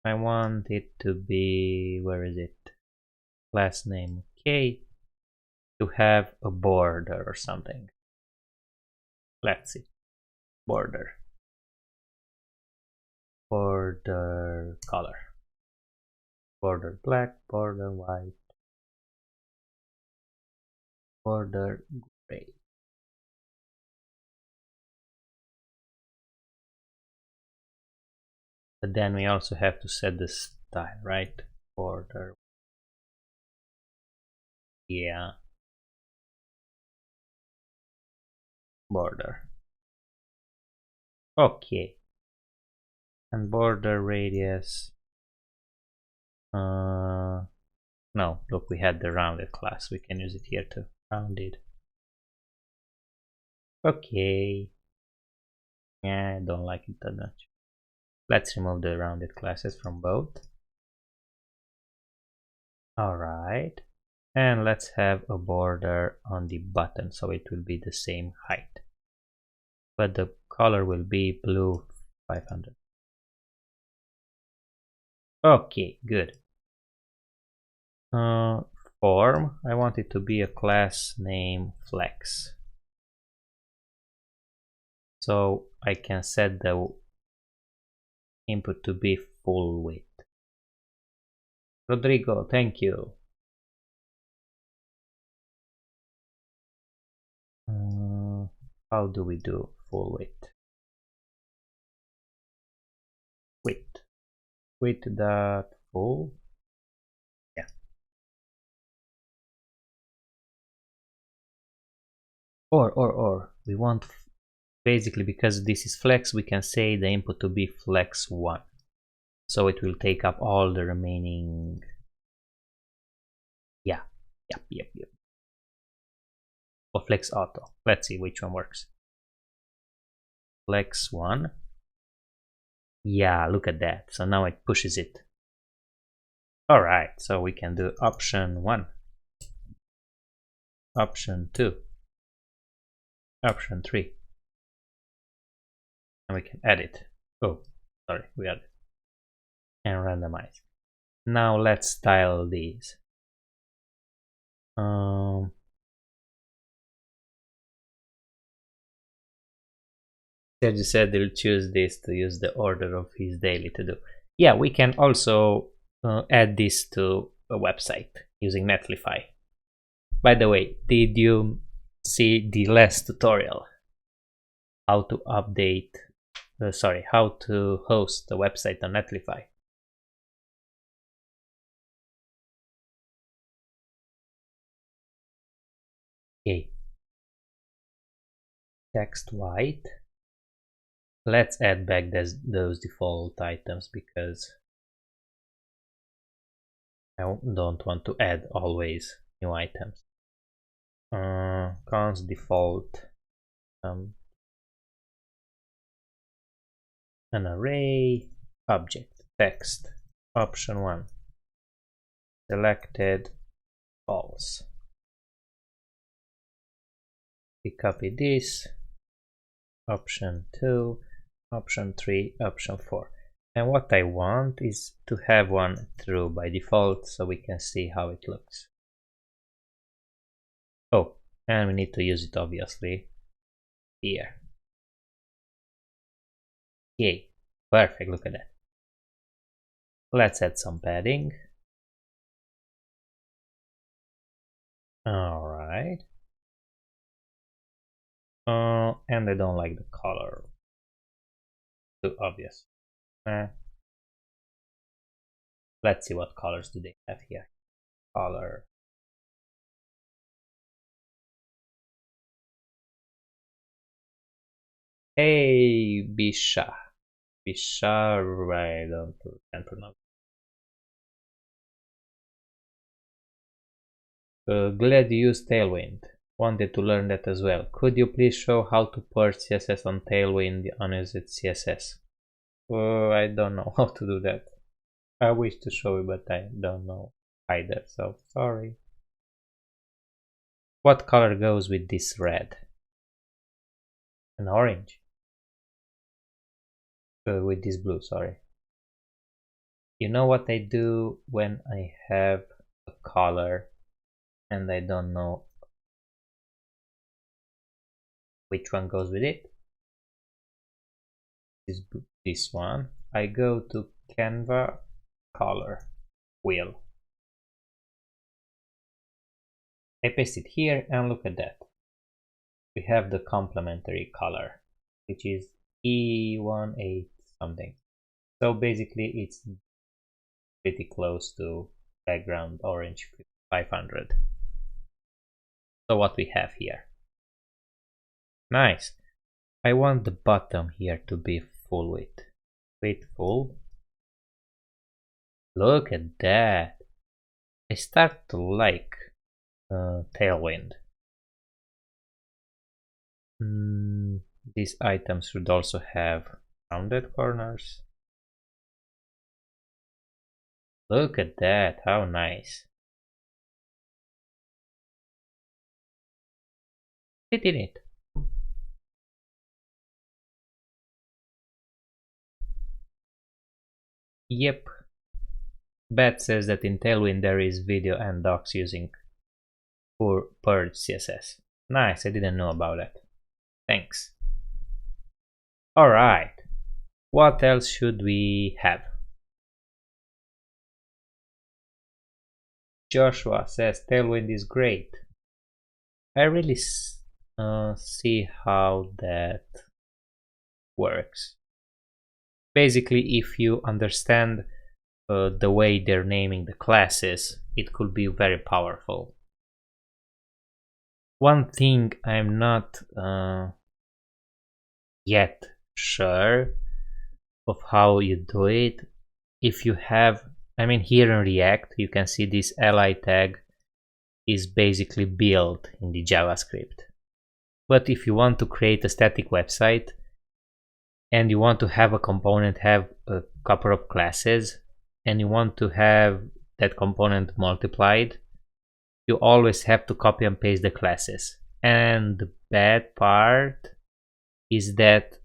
I want it to be, where is it? Class name, okay, to have a border or something. Let's see, border color, border black, border white, border gray. But then we also have to set the style, right? Border, yeah, border, okay. And border radius, no, look, we had the rounded class, we can use it here too. Rounded, okay. Yeah, I don't like it that much. Let's remove the rounded classes from both. Alright, and let's have a border on the button so it will be the same height, but the color will be blue 500. Okay, good. Form, I want it to be a class name flex, so I can set the input to be full width. Rodrigo, thank you. How do we do full width? Width dot full, yeah. Or we want, basically, because this is flex, we can say the input to be flex 1, so it will take up all the remaining, yeah, yep. Or flex auto, let's see which one works. Flex 1, yeah, look at that, so now it pushes it. Alright, so we can do option 1, option 2, option 3, and we can edit. Oh, sorry, we added. And randomize. Now let's style these. Sergio said he'll choose this to use the order of his daily to do. Yeah, we can also add this to a website using Netlify. By the way, did you see the last tutorial? How to update, how to host a website on Netlify? Okay. Text white. Let's add back those default items because I don't want to add always new items. Const default, an array, object, text, option 1, selected, false. We copy this, option 2, option 3, option 4. And what I want is to have one true by default so we can see how it looks. Oh, and we need to use it obviously here. Yay, perfect, look at that. Let's add some padding. Alright. And I don't like the color. Too obvious. Let's see what colors do they have here. Color. Hey, Bisha. Bisha, I can't pronounce. Glad you used Tailwind. Wanted to learn that as well. Could you please show how to purge CSS on Tailwind unused CSS? I don't know how to do that. I wish to show you, but I don't know either, so sorry. What color goes with this red? An orange. with this blue, sorry. You know what I do when I have a color and I don't know which one goes with it? This one. I go to Canva color wheel. I paste it here and look at that. We have the complementary color, which is E18 something. So basically it's pretty close to background orange 500. So what we have here. Nice. I want the bottom here to be full width. Width full. Look at that. I start to like Tailwind. These items should also have rounded corners. Look at that, how nice. It did it. Yep. Beth says that in Tailwind there is video and docs using purge CSS. Nice, I didn't know about that. Thanks. Alright. What else should we have? Joshua says Tailwind is great. I really see how that works. Basically, if you understand the way they're naming the classes, it could be very powerful. One thing I'm not yet sure of how you do it. If you have, I mean, here in React, you can see this li tag is basically built in the JavaScript. But if you want to create a static website and you want to have a component have a couple of classes and you want to have that component multiplied, you always have to copy and paste the classes. And the bad part is that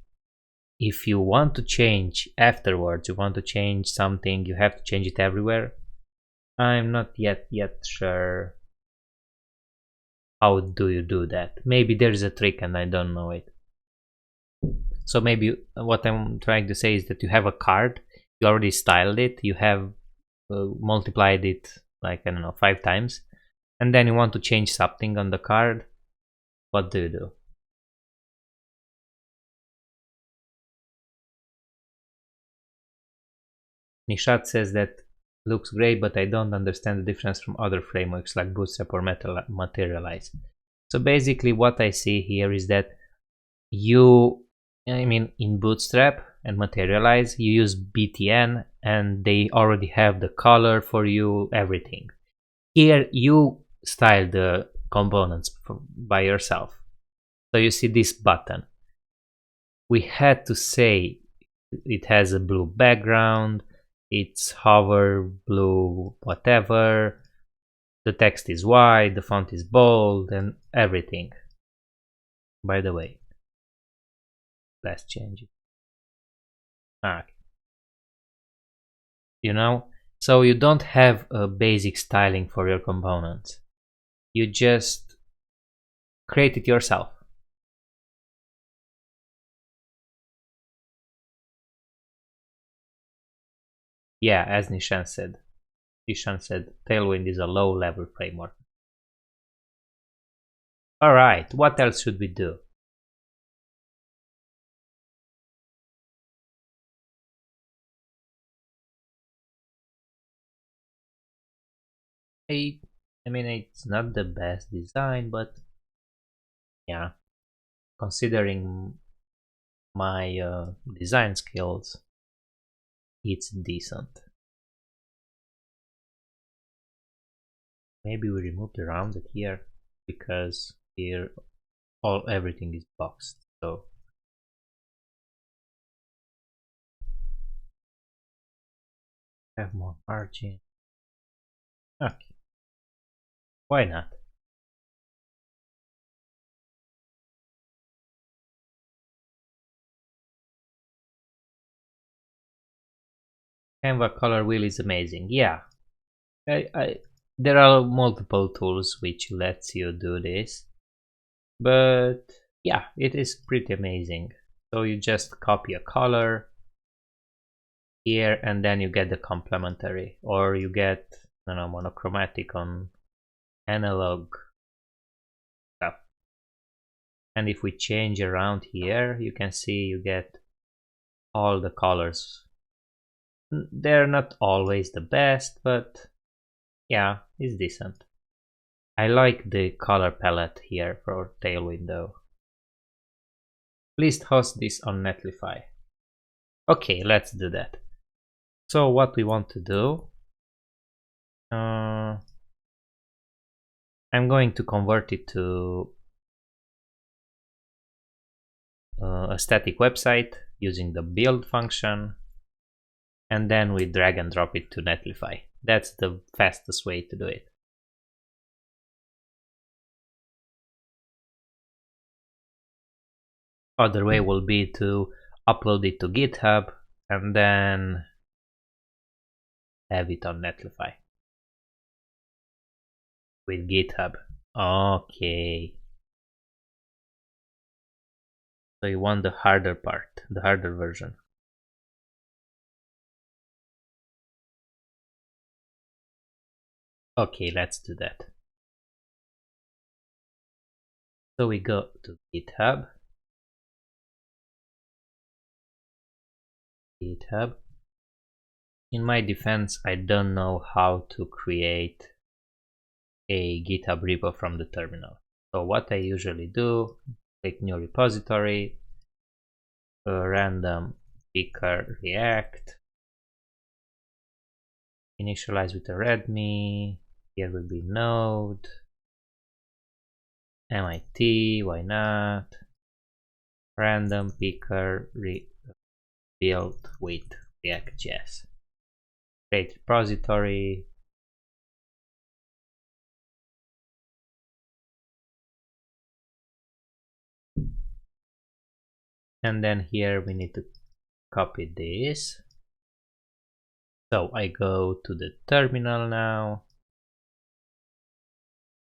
if you want to change afterwards, you want to change something, you have to change it everywhere. I'm not yet sure how do you do that. Maybe there's a trick and I don't know it. So maybe what I'm trying to say is that you have a card, you already styled it, you have multiplied it like, I don't know, 5 times, and then you want to change something on the card. What do you do? Nishat says that looks great, but I don't understand the difference from other frameworks like Bootstrap or Materialize. So basically what I see here is that in Bootstrap and Materialize, you use btn and they already have the color for you, everything. Here you style the components by yourself. So you see this button. We had to say it has a blue background, it's hover blue whatever, the text is white, the font is bold, and everything. By the way, let's change it. Okay. You know, so you don't have a basic styling for your components. You just create it yourself. Yeah, as Nishan said, Tailwind is a low-level framework. Alright, what else should we do? I mean, it's not the best design, but yeah, considering my design skills, it's decent. Maybe we remove the rounded here because here everything is boxed. So have more margin. Okay, why not? Canva color wheel is amazing. Yeah, there are multiple tools which lets you do this, but yeah, it is pretty amazing. So you just copy a color here and then you get the complementary, or you get, I don't know, monochromatic on analog stuff. And if we change around here, you can see you get all the colors. They're not always the best, but yeah, it's decent. I like the color palette here for Tailwind though. Please host this on Netlify. Okay, let's do that. So what we want to do, I'm going to convert it to a static website using the build function, and then we drag and drop it to Netlify. That's the fastest way to do it. Other way will be to upload it to GitHub and then have it on Netlify with GitHub. Okay. So you want the harder part, the harder version. Okay, let's do that. So we go to GitHub. In my defense, I don't know how to create a GitHub repo from the terminal. So what I usually do, click new repository, random picker react, initialize with a readme, here will be node, MIT, why not, random picker build with ReactJS, create repository, and then here we need to copy this. So I go to the terminal now.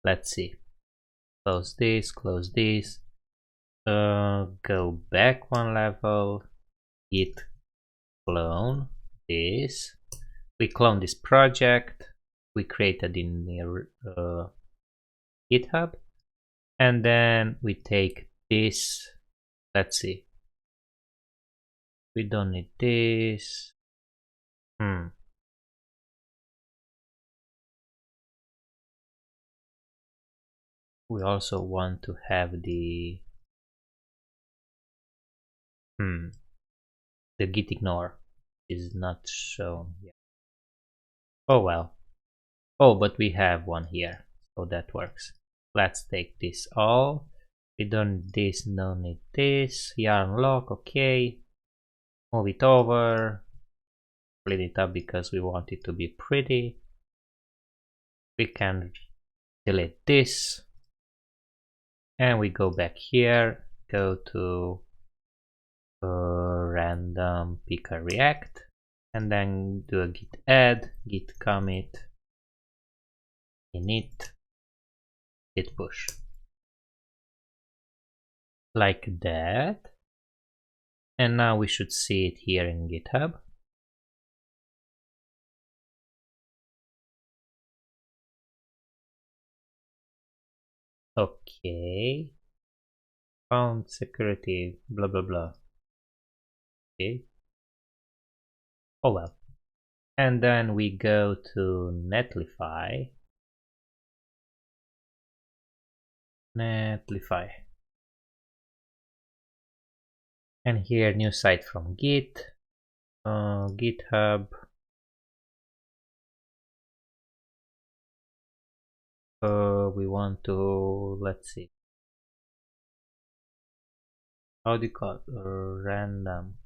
Let's see. Close this, go back one level, git clone this. We clone this project we created in GitHub, and then we take this. Let's see. We don't need this. We also want to have the git ignore is not shown yet. Oh well. Oh, but we have one here, so that works. Let's take this all. We don't need this, no need this. Yarn lock, okay. Move it over. Split it up because we want it to be pretty. We can delete this. And we go back here, go to random picker react, and then do a git add, git commit, init, git push. Like that. And now we should see it here in GitHub. Okay. Found security, blah blah blah. Okay. Oh well. And then we go to Netlify. And here, new site from Git, GitHub. We want to, let's see. How do you call it? Random.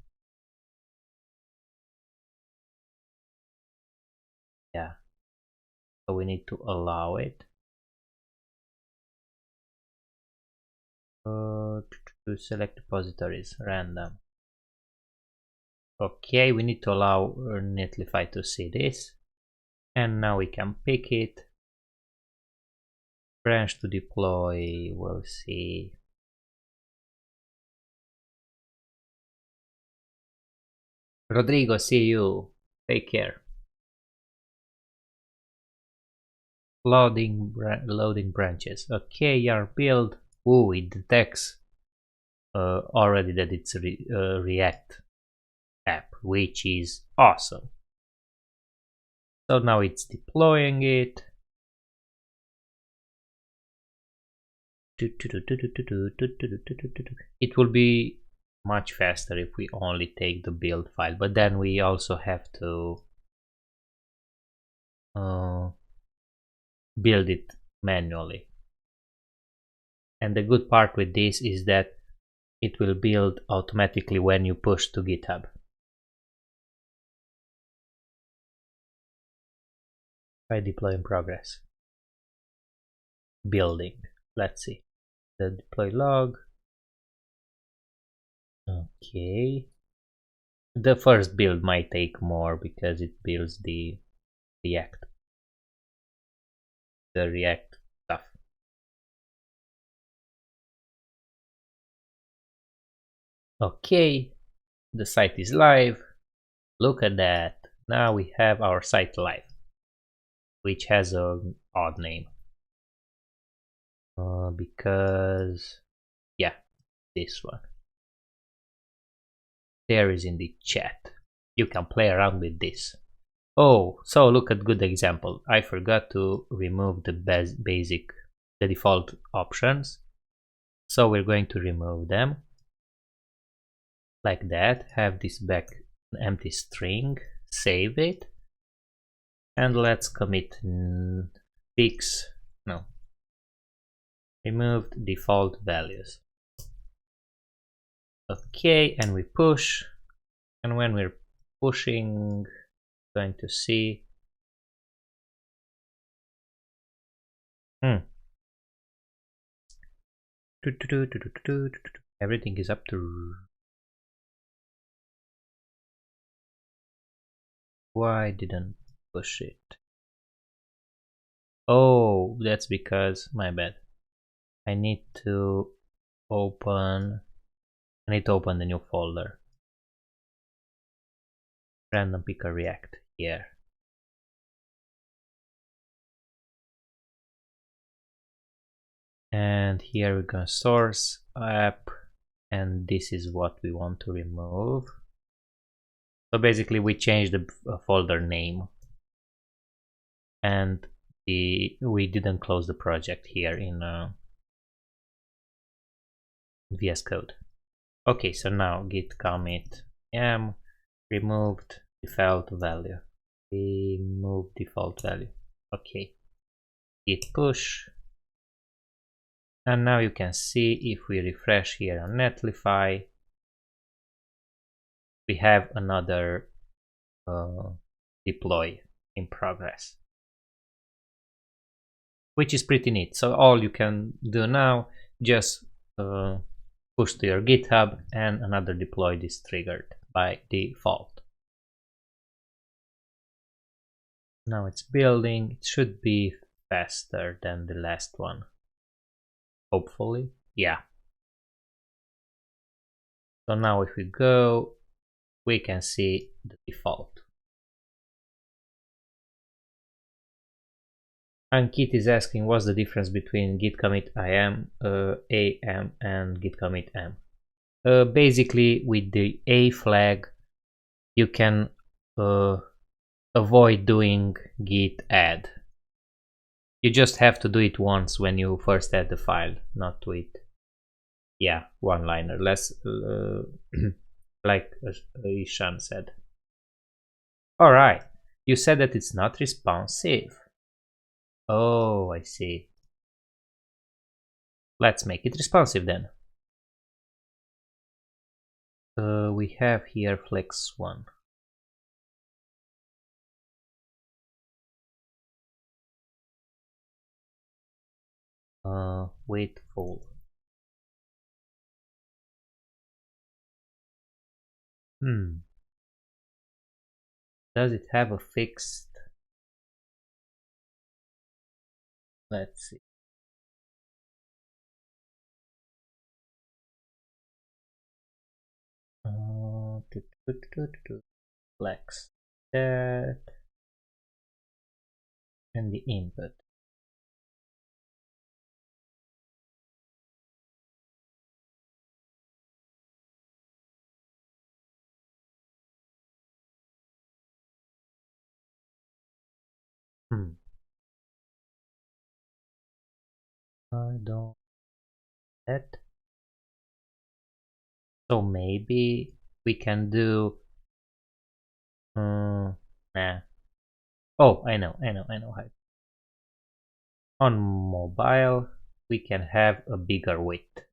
Yeah. So we need to allow it. To select repositories, random. Okay, we need to allow Netlify to see this. And now we can pick it. Branch to deploy, we'll see. Rodrigo, see you. Take care. Loading branches. Okay, yarn build. Ooh, it detects already that it's a React app, which is awesome. So now it's deploying it. It will be much faster if we only take the build file, but then we also have to build it manually. And the good part with this is that it will build automatically when you push to GitHub. Try deploy in progress. Building. Let's see. The deploy log. Okay. The first build might take more because it builds the React stuff. Okay, the site is live. Look at that. Now we have our site live, which has an odd name. Because, yeah, this one. There is in the chat. You can play around with this. Oh, so look at good example. I forgot to remove the the default options. So we're going to remove them. Like that. Have this back empty string. Save it. And let's commit removed default values. Okay, and we push. And when we're pushing, going to see everything is up to. Why didn't push it? Oh, that's because my bad. I need to open the new folder. Random picker React here. And here we're gonna source app, and this is what we want to remove. So basically we changed the folder name, and we didn't close the project here in VS Code. Okay, so now git commit removed default value. Remove default value. Okay. Git push. And now you can see if we refresh here on Netlify, we have another deploy in progress, which is pretty neat. So all you can do now, just push to your GitHub and another deploy is triggered by default. Now it's building. It should be faster than the last one. Hopefully, yeah. So now if we go, we can see the default. Ankit is asking what's the difference between git commit am and git commit m. Basically, with the a flag, you can avoid doing git add. You just have to do it once when you first add the file, not with, yeah, one-liner, less like Ishan said. All right, you said that it's not responsive. Oh, I see. Let's make it responsive then. We have here flex 1. Wait full. Does it have a fixed? Let's see. Flex that and the input. I don't that. So maybe we can do. Nah. Oh, I know. How. On mobile, we can have a bigger width.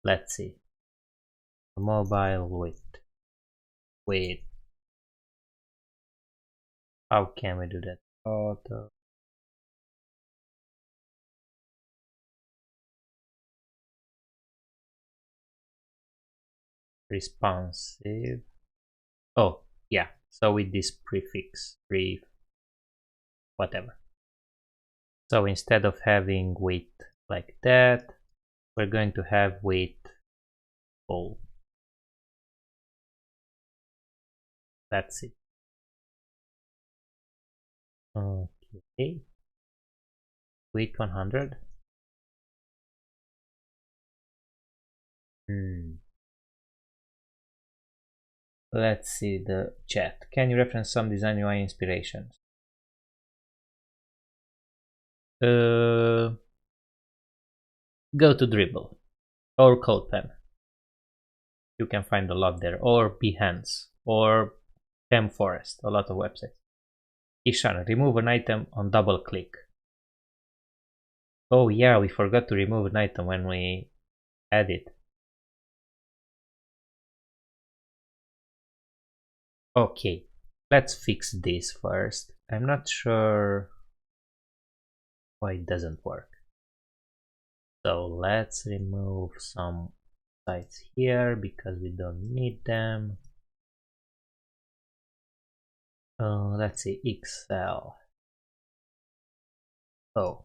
Let's see. Mobile width. Wait. How can we do that? Auto. Responsive. Oh, yeah. So with this prefix, whatever. So instead of having width like that, we're going to have width full. That's it. Okay. Width 100. Let's see the chat. Can you reference some design UI inspirations? Go to Dribble or CodePen. You can find a lot there, or Behance, or ThemeForest, a lot of websites. Ishan, remove an item on double click. Oh yeah, we forgot to remove an item when we add it. Okay, let's fix this first. I'm not sure why it doesn't work. So let's remove some sites here because we don't need them. Let's see, Excel. Oh,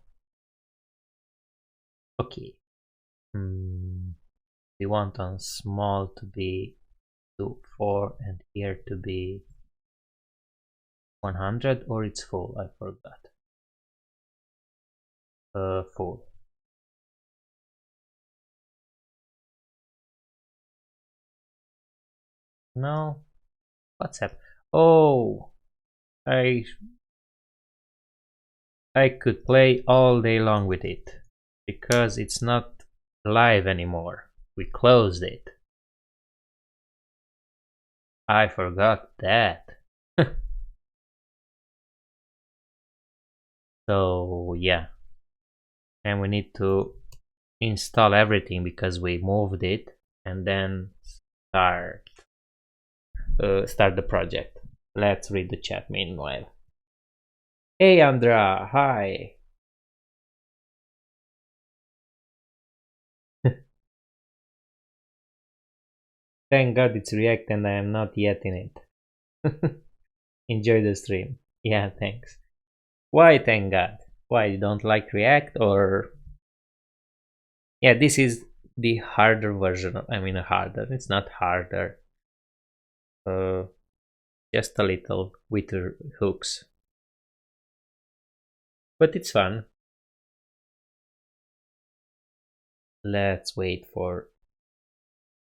okay. We want on small to be 4 and here to be 100, or it's full. I forgot. Full. No. What's up? Oh, I could play all day long with it because it's not live anymore. We closed it. I forgot that. So yeah, and we need to install everything because we moved it, and then start the project. Let's read the chat meanwhile. Hey Andra, hi. Thank God it's React and I am not yet in it. Enjoy the stream. Yeah, thanks. Why thank God? Why, you don't like React, or? Yeah, this is the harder version. I mean harder, it's not harder. Just a little with hooks. But it's fun. Let's wait for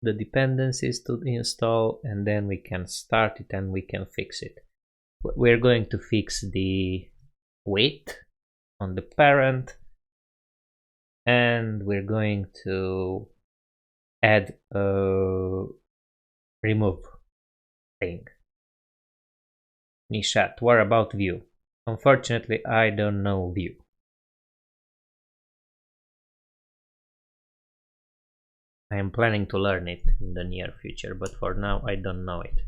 the dependencies to install and then we can start it and we can fix it. We're going to fix the weight on the parent and we're going to add a remove thing. Nishat, what about Vue? Unfortunately, I don't know Vue. I am planning to learn it in the near future, but for now I don't know it.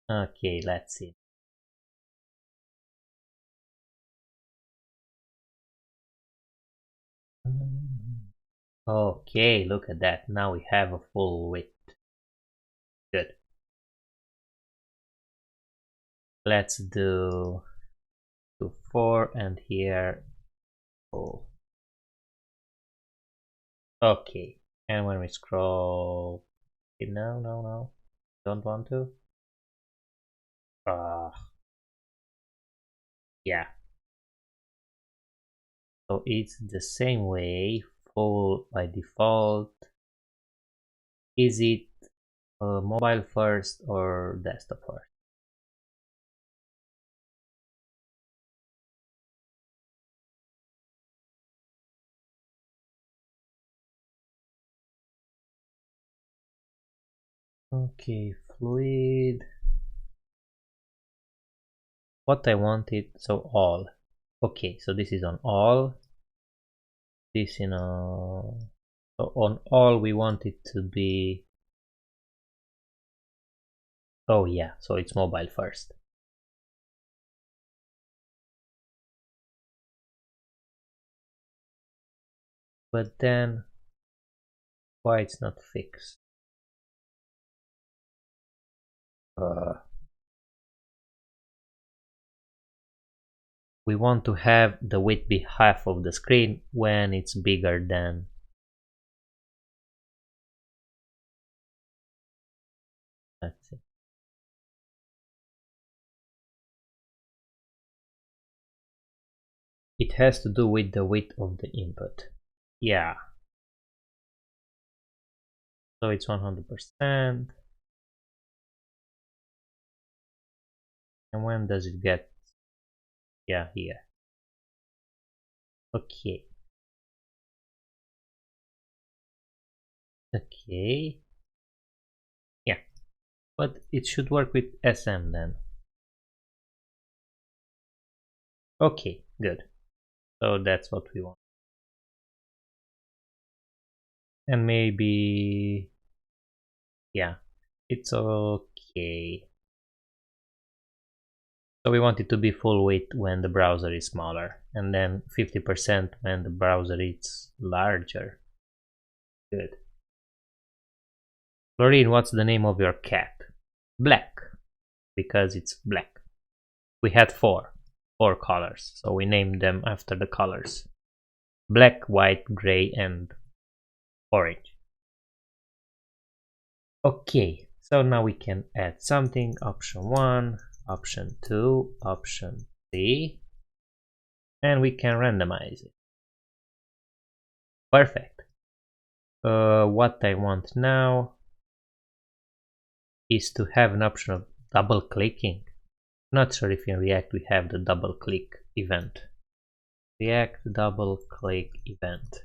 Okay, let's see. Okay, look at that. Now we have a full width. Good. Let's do 4 and here full. Okay, and when we scroll, no, don't want to. Yeah. So it's the same way, full by default. Is it mobile first or desktop first? Okay, fluid. What I wanted, so all. Okay, so this is on all. This so on all we want it to be. Oh yeah, so it's mobile first. But then why it's not fixed? We want to have the width be half of the screen when it's bigger than. Let's see. It has to do with the width of the input. Yeah. So it's 100%. And when does it get? Yeah, here. Okay. Okay. Yeah. But it should work with SM then. Okay, good. So that's what we want. And maybe, yeah, it's okay. So we want it to be full width when the browser is smaller, and then 50% when the browser is larger. Good. Lorraine, what's the name of your cat? Black, because it's black. We had four colors, so we named them after the colors. Black, white, gray, and orange. Okay, so now we can add something. Option 1, option 2, option 3, and we can randomize it. Perfect. What I want now is to have an option of double clicking. Not sure if in React we have the double click event. React double click event.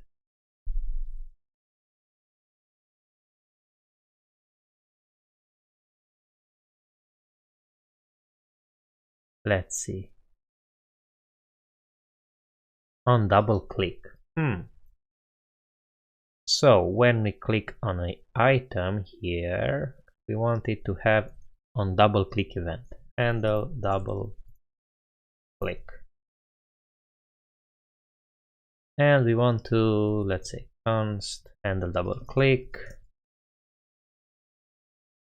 Let's see. On double click. So when we click on an item here, we want it to have on double click event. Handle double click. And we want to, let's say, const handle double click.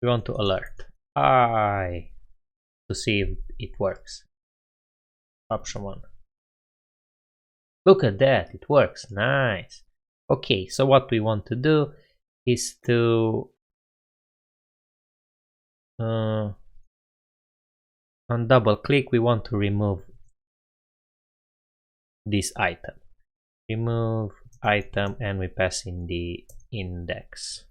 We want to alert I to see if it works. Option 1. Look at that, it works. Nice. Okay, so what we want to do is to on double click we want to remove this item. Remove item and we pass in the index.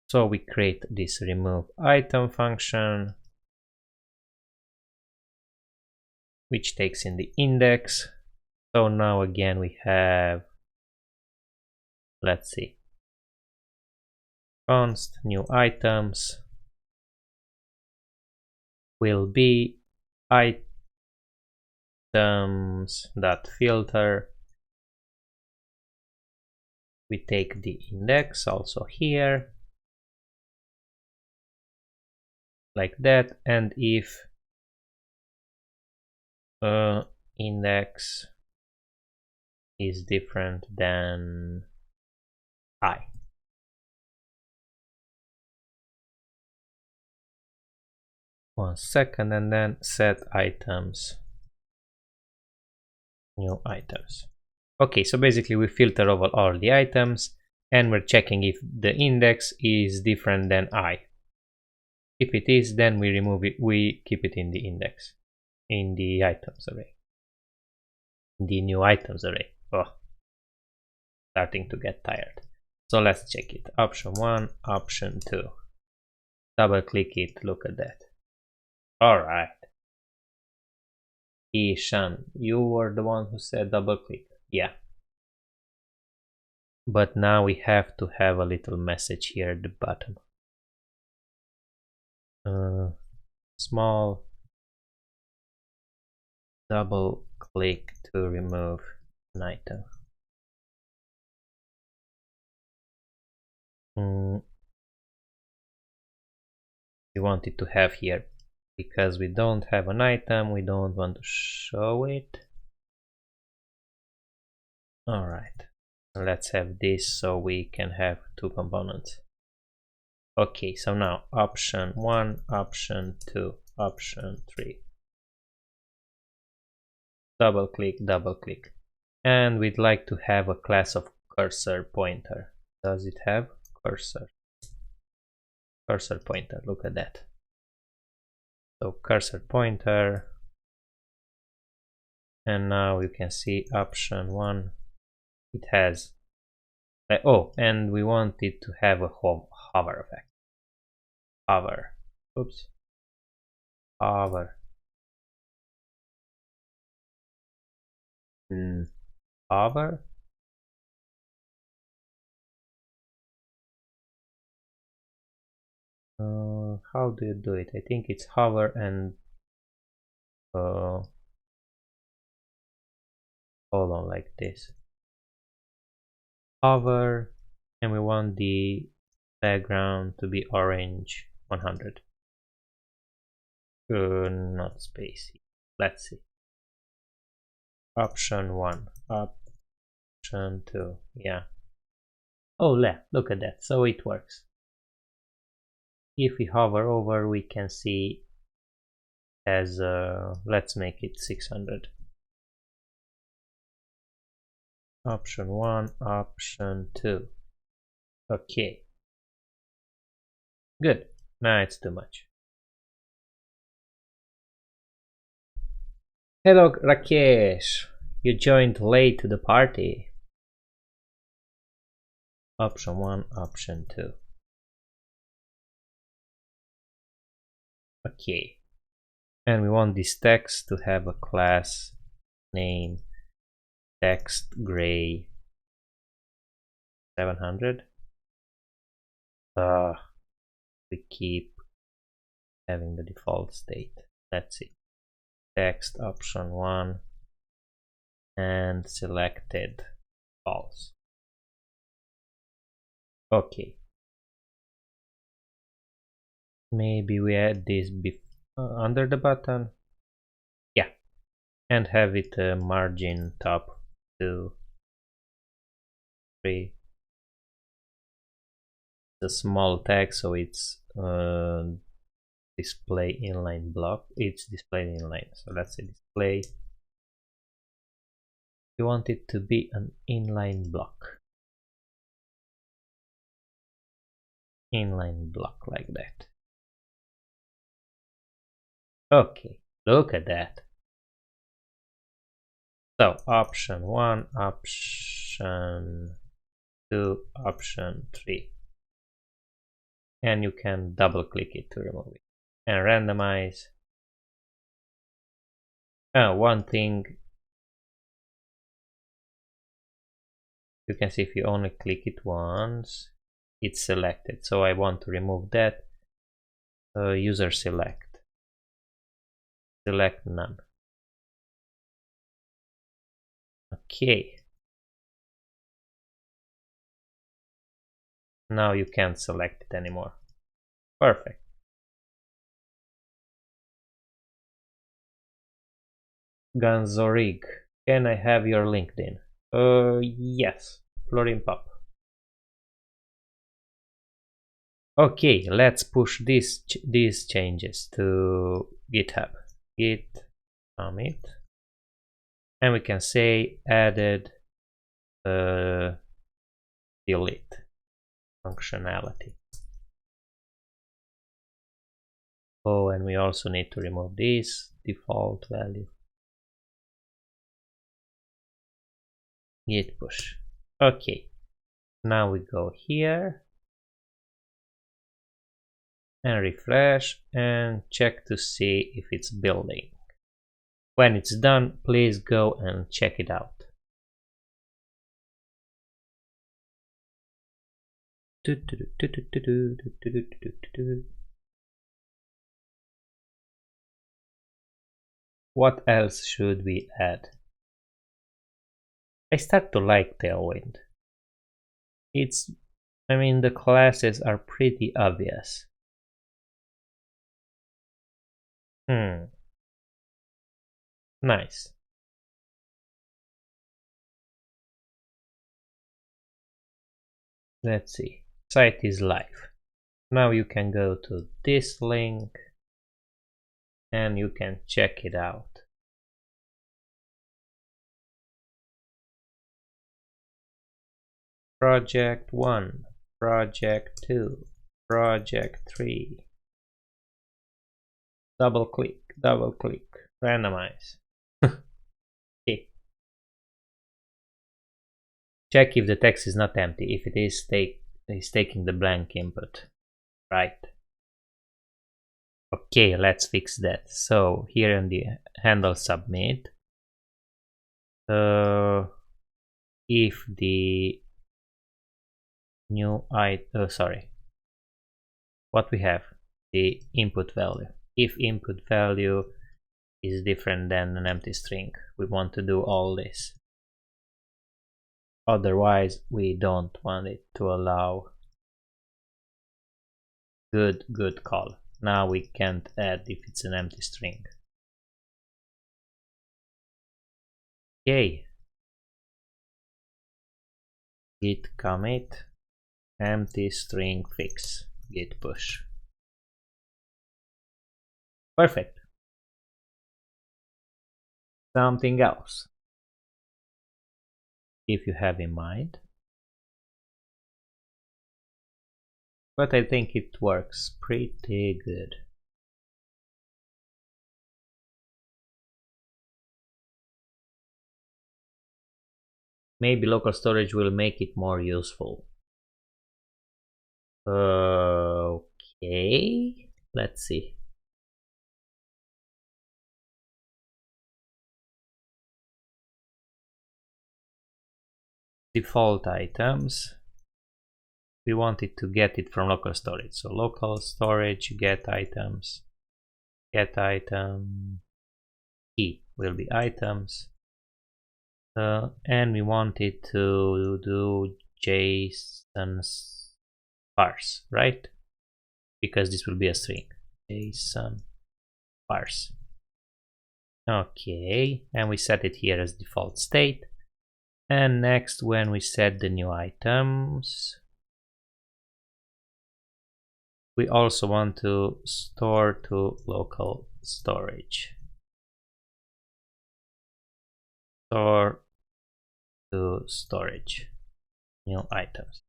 So we create this remove item function, which takes in the index. So now again we have, let's see, const new items will be items.filter. We take the index also here, like that, and if index is different than I. One second, and then set items, new items. Okay, so basically we filter over all the items and we're checking if the index is different than I. If it is, then we remove it, we keep it in the index, in the items array, the new items array. Oh, starting to get tired. So let's check it. Option 1, option 2. Double click it, look at that. Alright. Ishan, you were the one who said double click. Yeah. But now we have to have a little message here at the bottom. Small double click to remove an item. We want it to have here because we don't have an item, we don't want to show it. Alright, let's have this so we can have two components. Okay, so now option 1, option 2, option 3. Double click, and we'd like to have a class of cursor pointer. Does it have cursor? Cursor pointer, look at that. So cursor pointer, and now you can see option 1, it has and we want it to have a hover effect. Hover, oops, hover, hover. How do you do it? I think it's hover and hold on, like this. Hover, and we want the background to be orange 100. Not spacey. Let's see. Option 1, option 2, yeah. Oh, look at that. So it works. If we hover over, we can see as let's make it 600. Option 1, option 2. Okay. Good. Now it's too much. Hello, Rakesh. You joined late to the party. Option 1, option 2. Okay. And we want this text to have a class name text gray 700. We keep having the default state. Let's see. Text option 1 and selected false. Okay. Maybe we add this under the button. Yeah. And have it margin top 2, 3. The small tag, so it's display inline block. It's displayed inline. So let's say display. We want it to be an inline block. Inline block like that. Okay, look at that. So option 1, option 2, option 3. And you can double click it to remove it. And randomize. One thing you can see, if you only click it once, it's selected. So I want to remove that. User select. Select none. Okay. Now you can't select it anymore. Perfect. Ganzorig, can I have your LinkedIn? Yes, Florin Pop. Okay, let's push these changes to GitHub. Git commit, and we can say added delete functionality. Oh, and we also need to remove this default value. Git push. Okay, now we go here and refresh and check to see if it's building. When it's done, please go and check it out. What else should we add? I start to like Tailwind. I mean, the classes are pretty obvious. Nice. Let's see. Site is live. Now you can go to this link and you can check it out. Project 1, Project 2, Project 3. Double click, randomize. Okay. Check if the text is not empty. If it is, it's taking the blank input. Right. Okay, let's fix that. So here in the handle submit, if the new what we have, the input value. If input value is different than an empty string, we want to do all this. Otherwise, we don't want it to allow. Good call. Now we can't add if it's an empty string. Okay. Git commit, empty string fix, git push. Perfect. Something else, if you have in mind. But I think it works pretty good. Maybe local storage will make it more useful. Okay, let's see. Default items. We wanted to get it from local storage. So local storage get items. Get item key will be items. And we wanted to do JSON parse, right? Because this will be a string. JSON parse. Okay, and we set it here as default state. And next, when we set the new items, we also want to store to local storage. Store to storage, new items.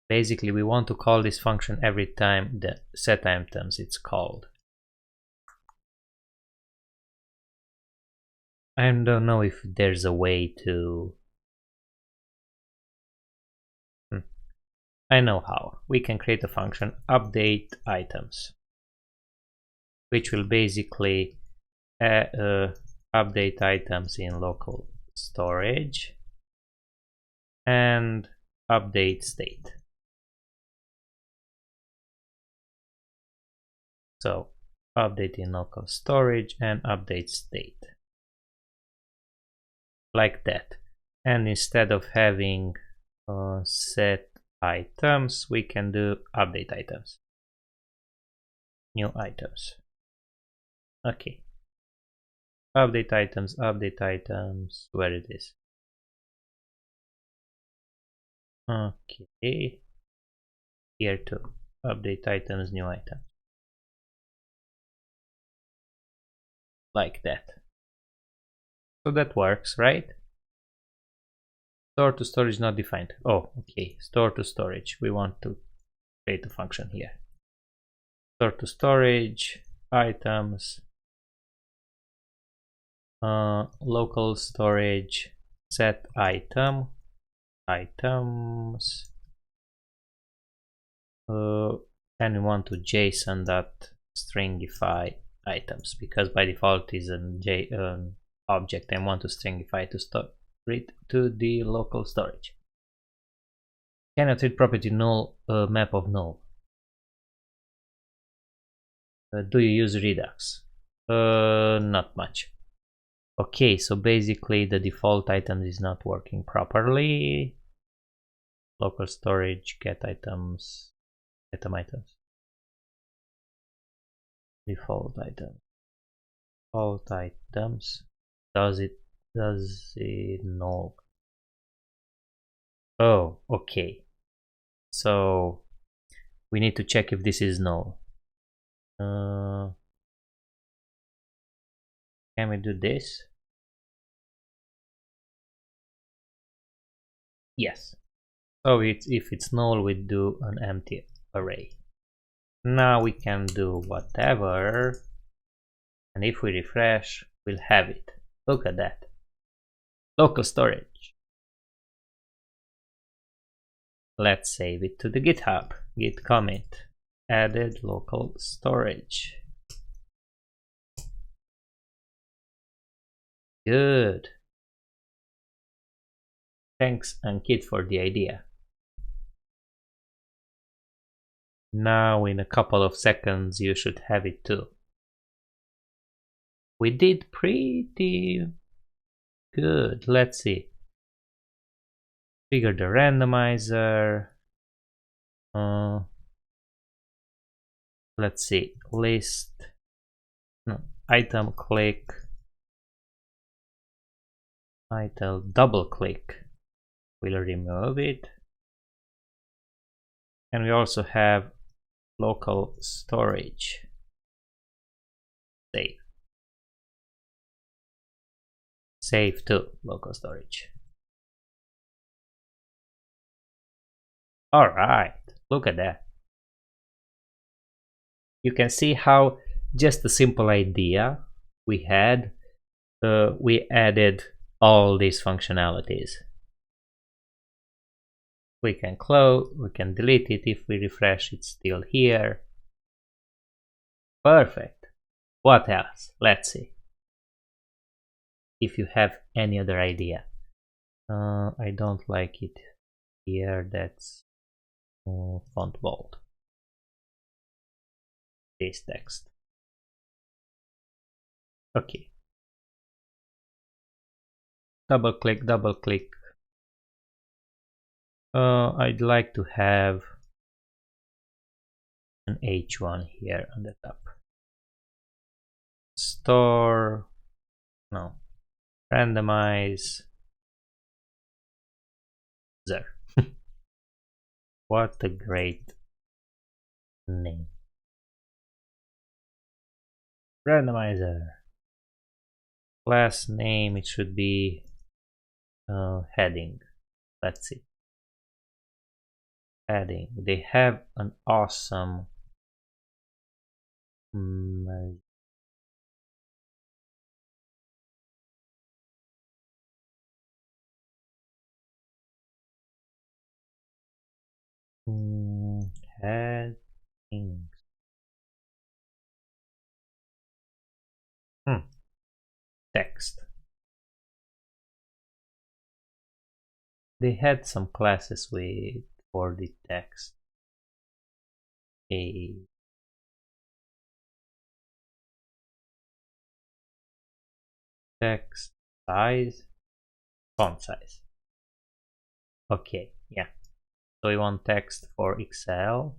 Basically, we want to call this function every time the set items it's called. I don't know if there's a way to. I know how. We can create a function update items, which will basically update items in local storage and update state. So update in local storage and update state. Like that. And instead of having set items, we can do update items. new items. Okay. Update items, where it is. Okay. Here too. Update items, new item. Like that. So that works, right? Store to storage not defined. Oh, okay. Store to storage. We want to create a function here. Store to storage, items, local storage, set item, items, and we want to JSON.stringify items because by default is an object and want to stringify to store it to the local storage. Cannot read property null, map of null. Do you use Redux? Not much. Okay, so basically the default item is not working properly. Local storage, get items, items. Default item. Default items. Does it null? Oh, okay. So we need to check if this is null. Can we do this? Yes. So if it's null, we do an empty array. Now we can do whatever, and if we refresh, we'll have it. Look at that. Local storage. Let's save it to the GitHub. Git commit. Added local storage. Good. Thanks, Ankit, for the idea. Now in a couple of seconds you should have it too. We did pretty good. Let's see. Trigger the randomizer. Let's see. List. No. Item click. Item double click. We'll remove it. And we also have local storage. Save. Save to local storage. All right, look at that. You can see how just a simple idea we had, we added all these functionalities. We can close, we can delete it. If we refresh, it's still here. Perfect. What else? Let's see. If you have any other idea. I don't like it here. That's font bold. This text. Okay. Double click, double click. I'd like to have an H1 here on the top. Store, no, randomize. There. What a great name. Randomizer. Class name, it should be heading. Let's see. Heading. They have an awesome headings. Text. They had some classes with for the text. A text size, font size. Okay, yeah. So we want text for Excel.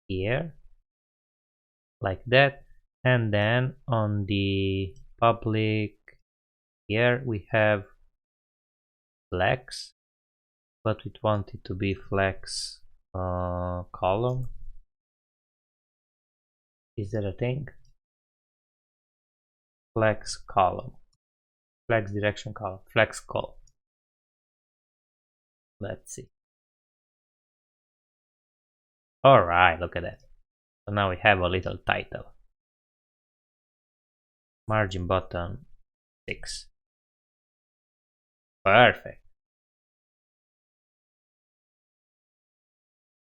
here like that, and then on the public here we have flex, but we want it to be flex column. Is that a thing? Flex column, flex direction column, flex col. Let's see. All right, look at that. So now we have a little title. Margin button 6. Perfect.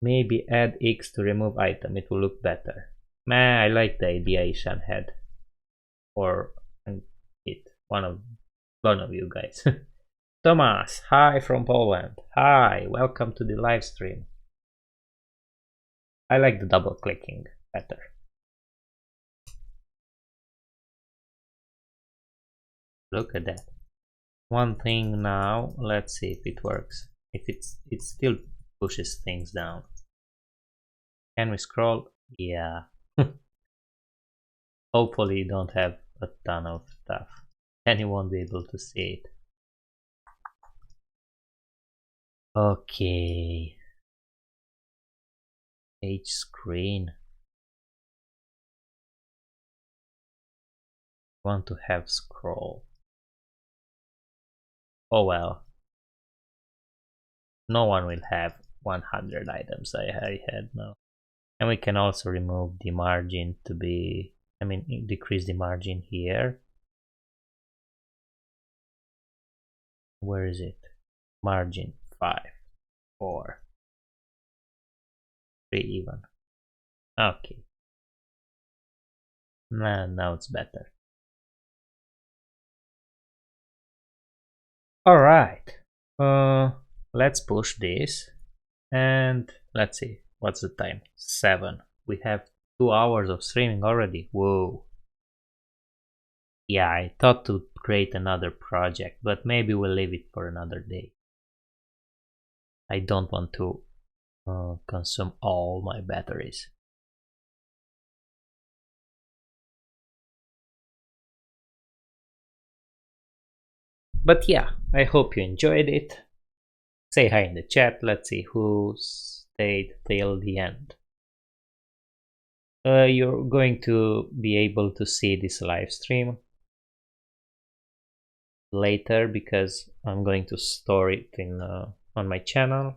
Maybe add X to remove item, it will look better. Man, I like the idea Ishan had. Or it, one of you guys. Thomas, hi from Poland. Hi, welcome to the live stream. I like the double clicking better. Look at that. One thing now, let's see if it works. If it still pushes things down. Can we scroll? Yeah. Hopefully you don't have a ton of stuff. Then you won't be able to see it. Okay. Page screen. Want to have scroll. Oh well. No one will have 100 items I had now. And we can also remove the margin to be, decrease the margin here. Where is it? Margin 5, 4, 3 even. Okay. Now it's better. Alright. Let's push this. And let's see. What's the time? 7. We have 2 hours of streaming already. Whoa. Yeah, I thought to create another project, but maybe we'll leave it for another day. I don't want to consume all my batteries. But yeah, I hope you enjoyed it. Say hi in the chat. Let's see who stayed till the end. You're going to be able to see this live stream later because I'm going to store it in on my channel.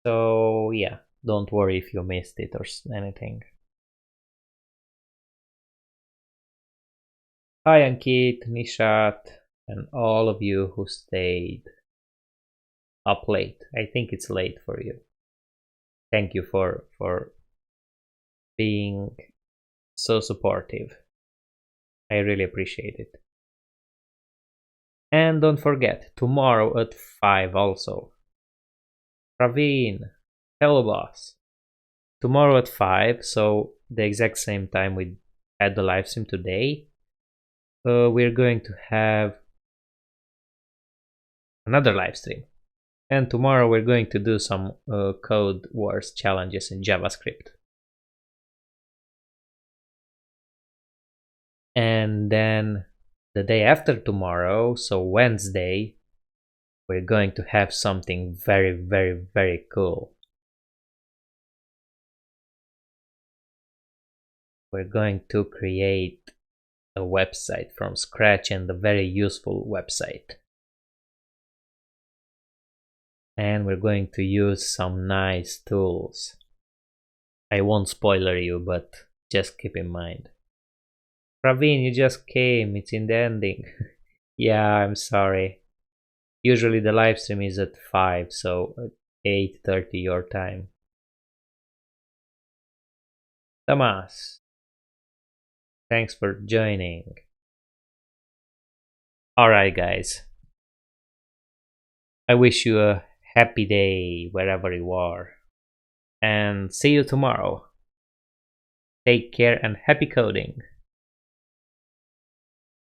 So yeah, don't worry if you missed it or anything. Hi Ankit, Nishat, and all of you who stayed up late. I think it's late for you. Thank you for being so supportive. I really appreciate it. And don't forget, tomorrow at 5 also. Praveen, hello boss. Tomorrow at 5, so the exact same time we had the live stream today, we're going to have another live stream. And tomorrow we're going to do some Codewords challenges in JavaScript. And then the day after tomorrow, so Wednesday, we're going to have something very, very, very cool. We're going to create a website from scratch, and a very useful website. And we're going to use some nice tools. I won't spoiler you, but just keep in mind. Praveen, you just came, it's in the ending. Yeah, I'm sorry. Usually the live stream is at 5, so at 8:30 your time. Thomas, thanks for joining. Alright guys, I wish you a happy day wherever you are, and see you tomorrow. Take care and happy coding.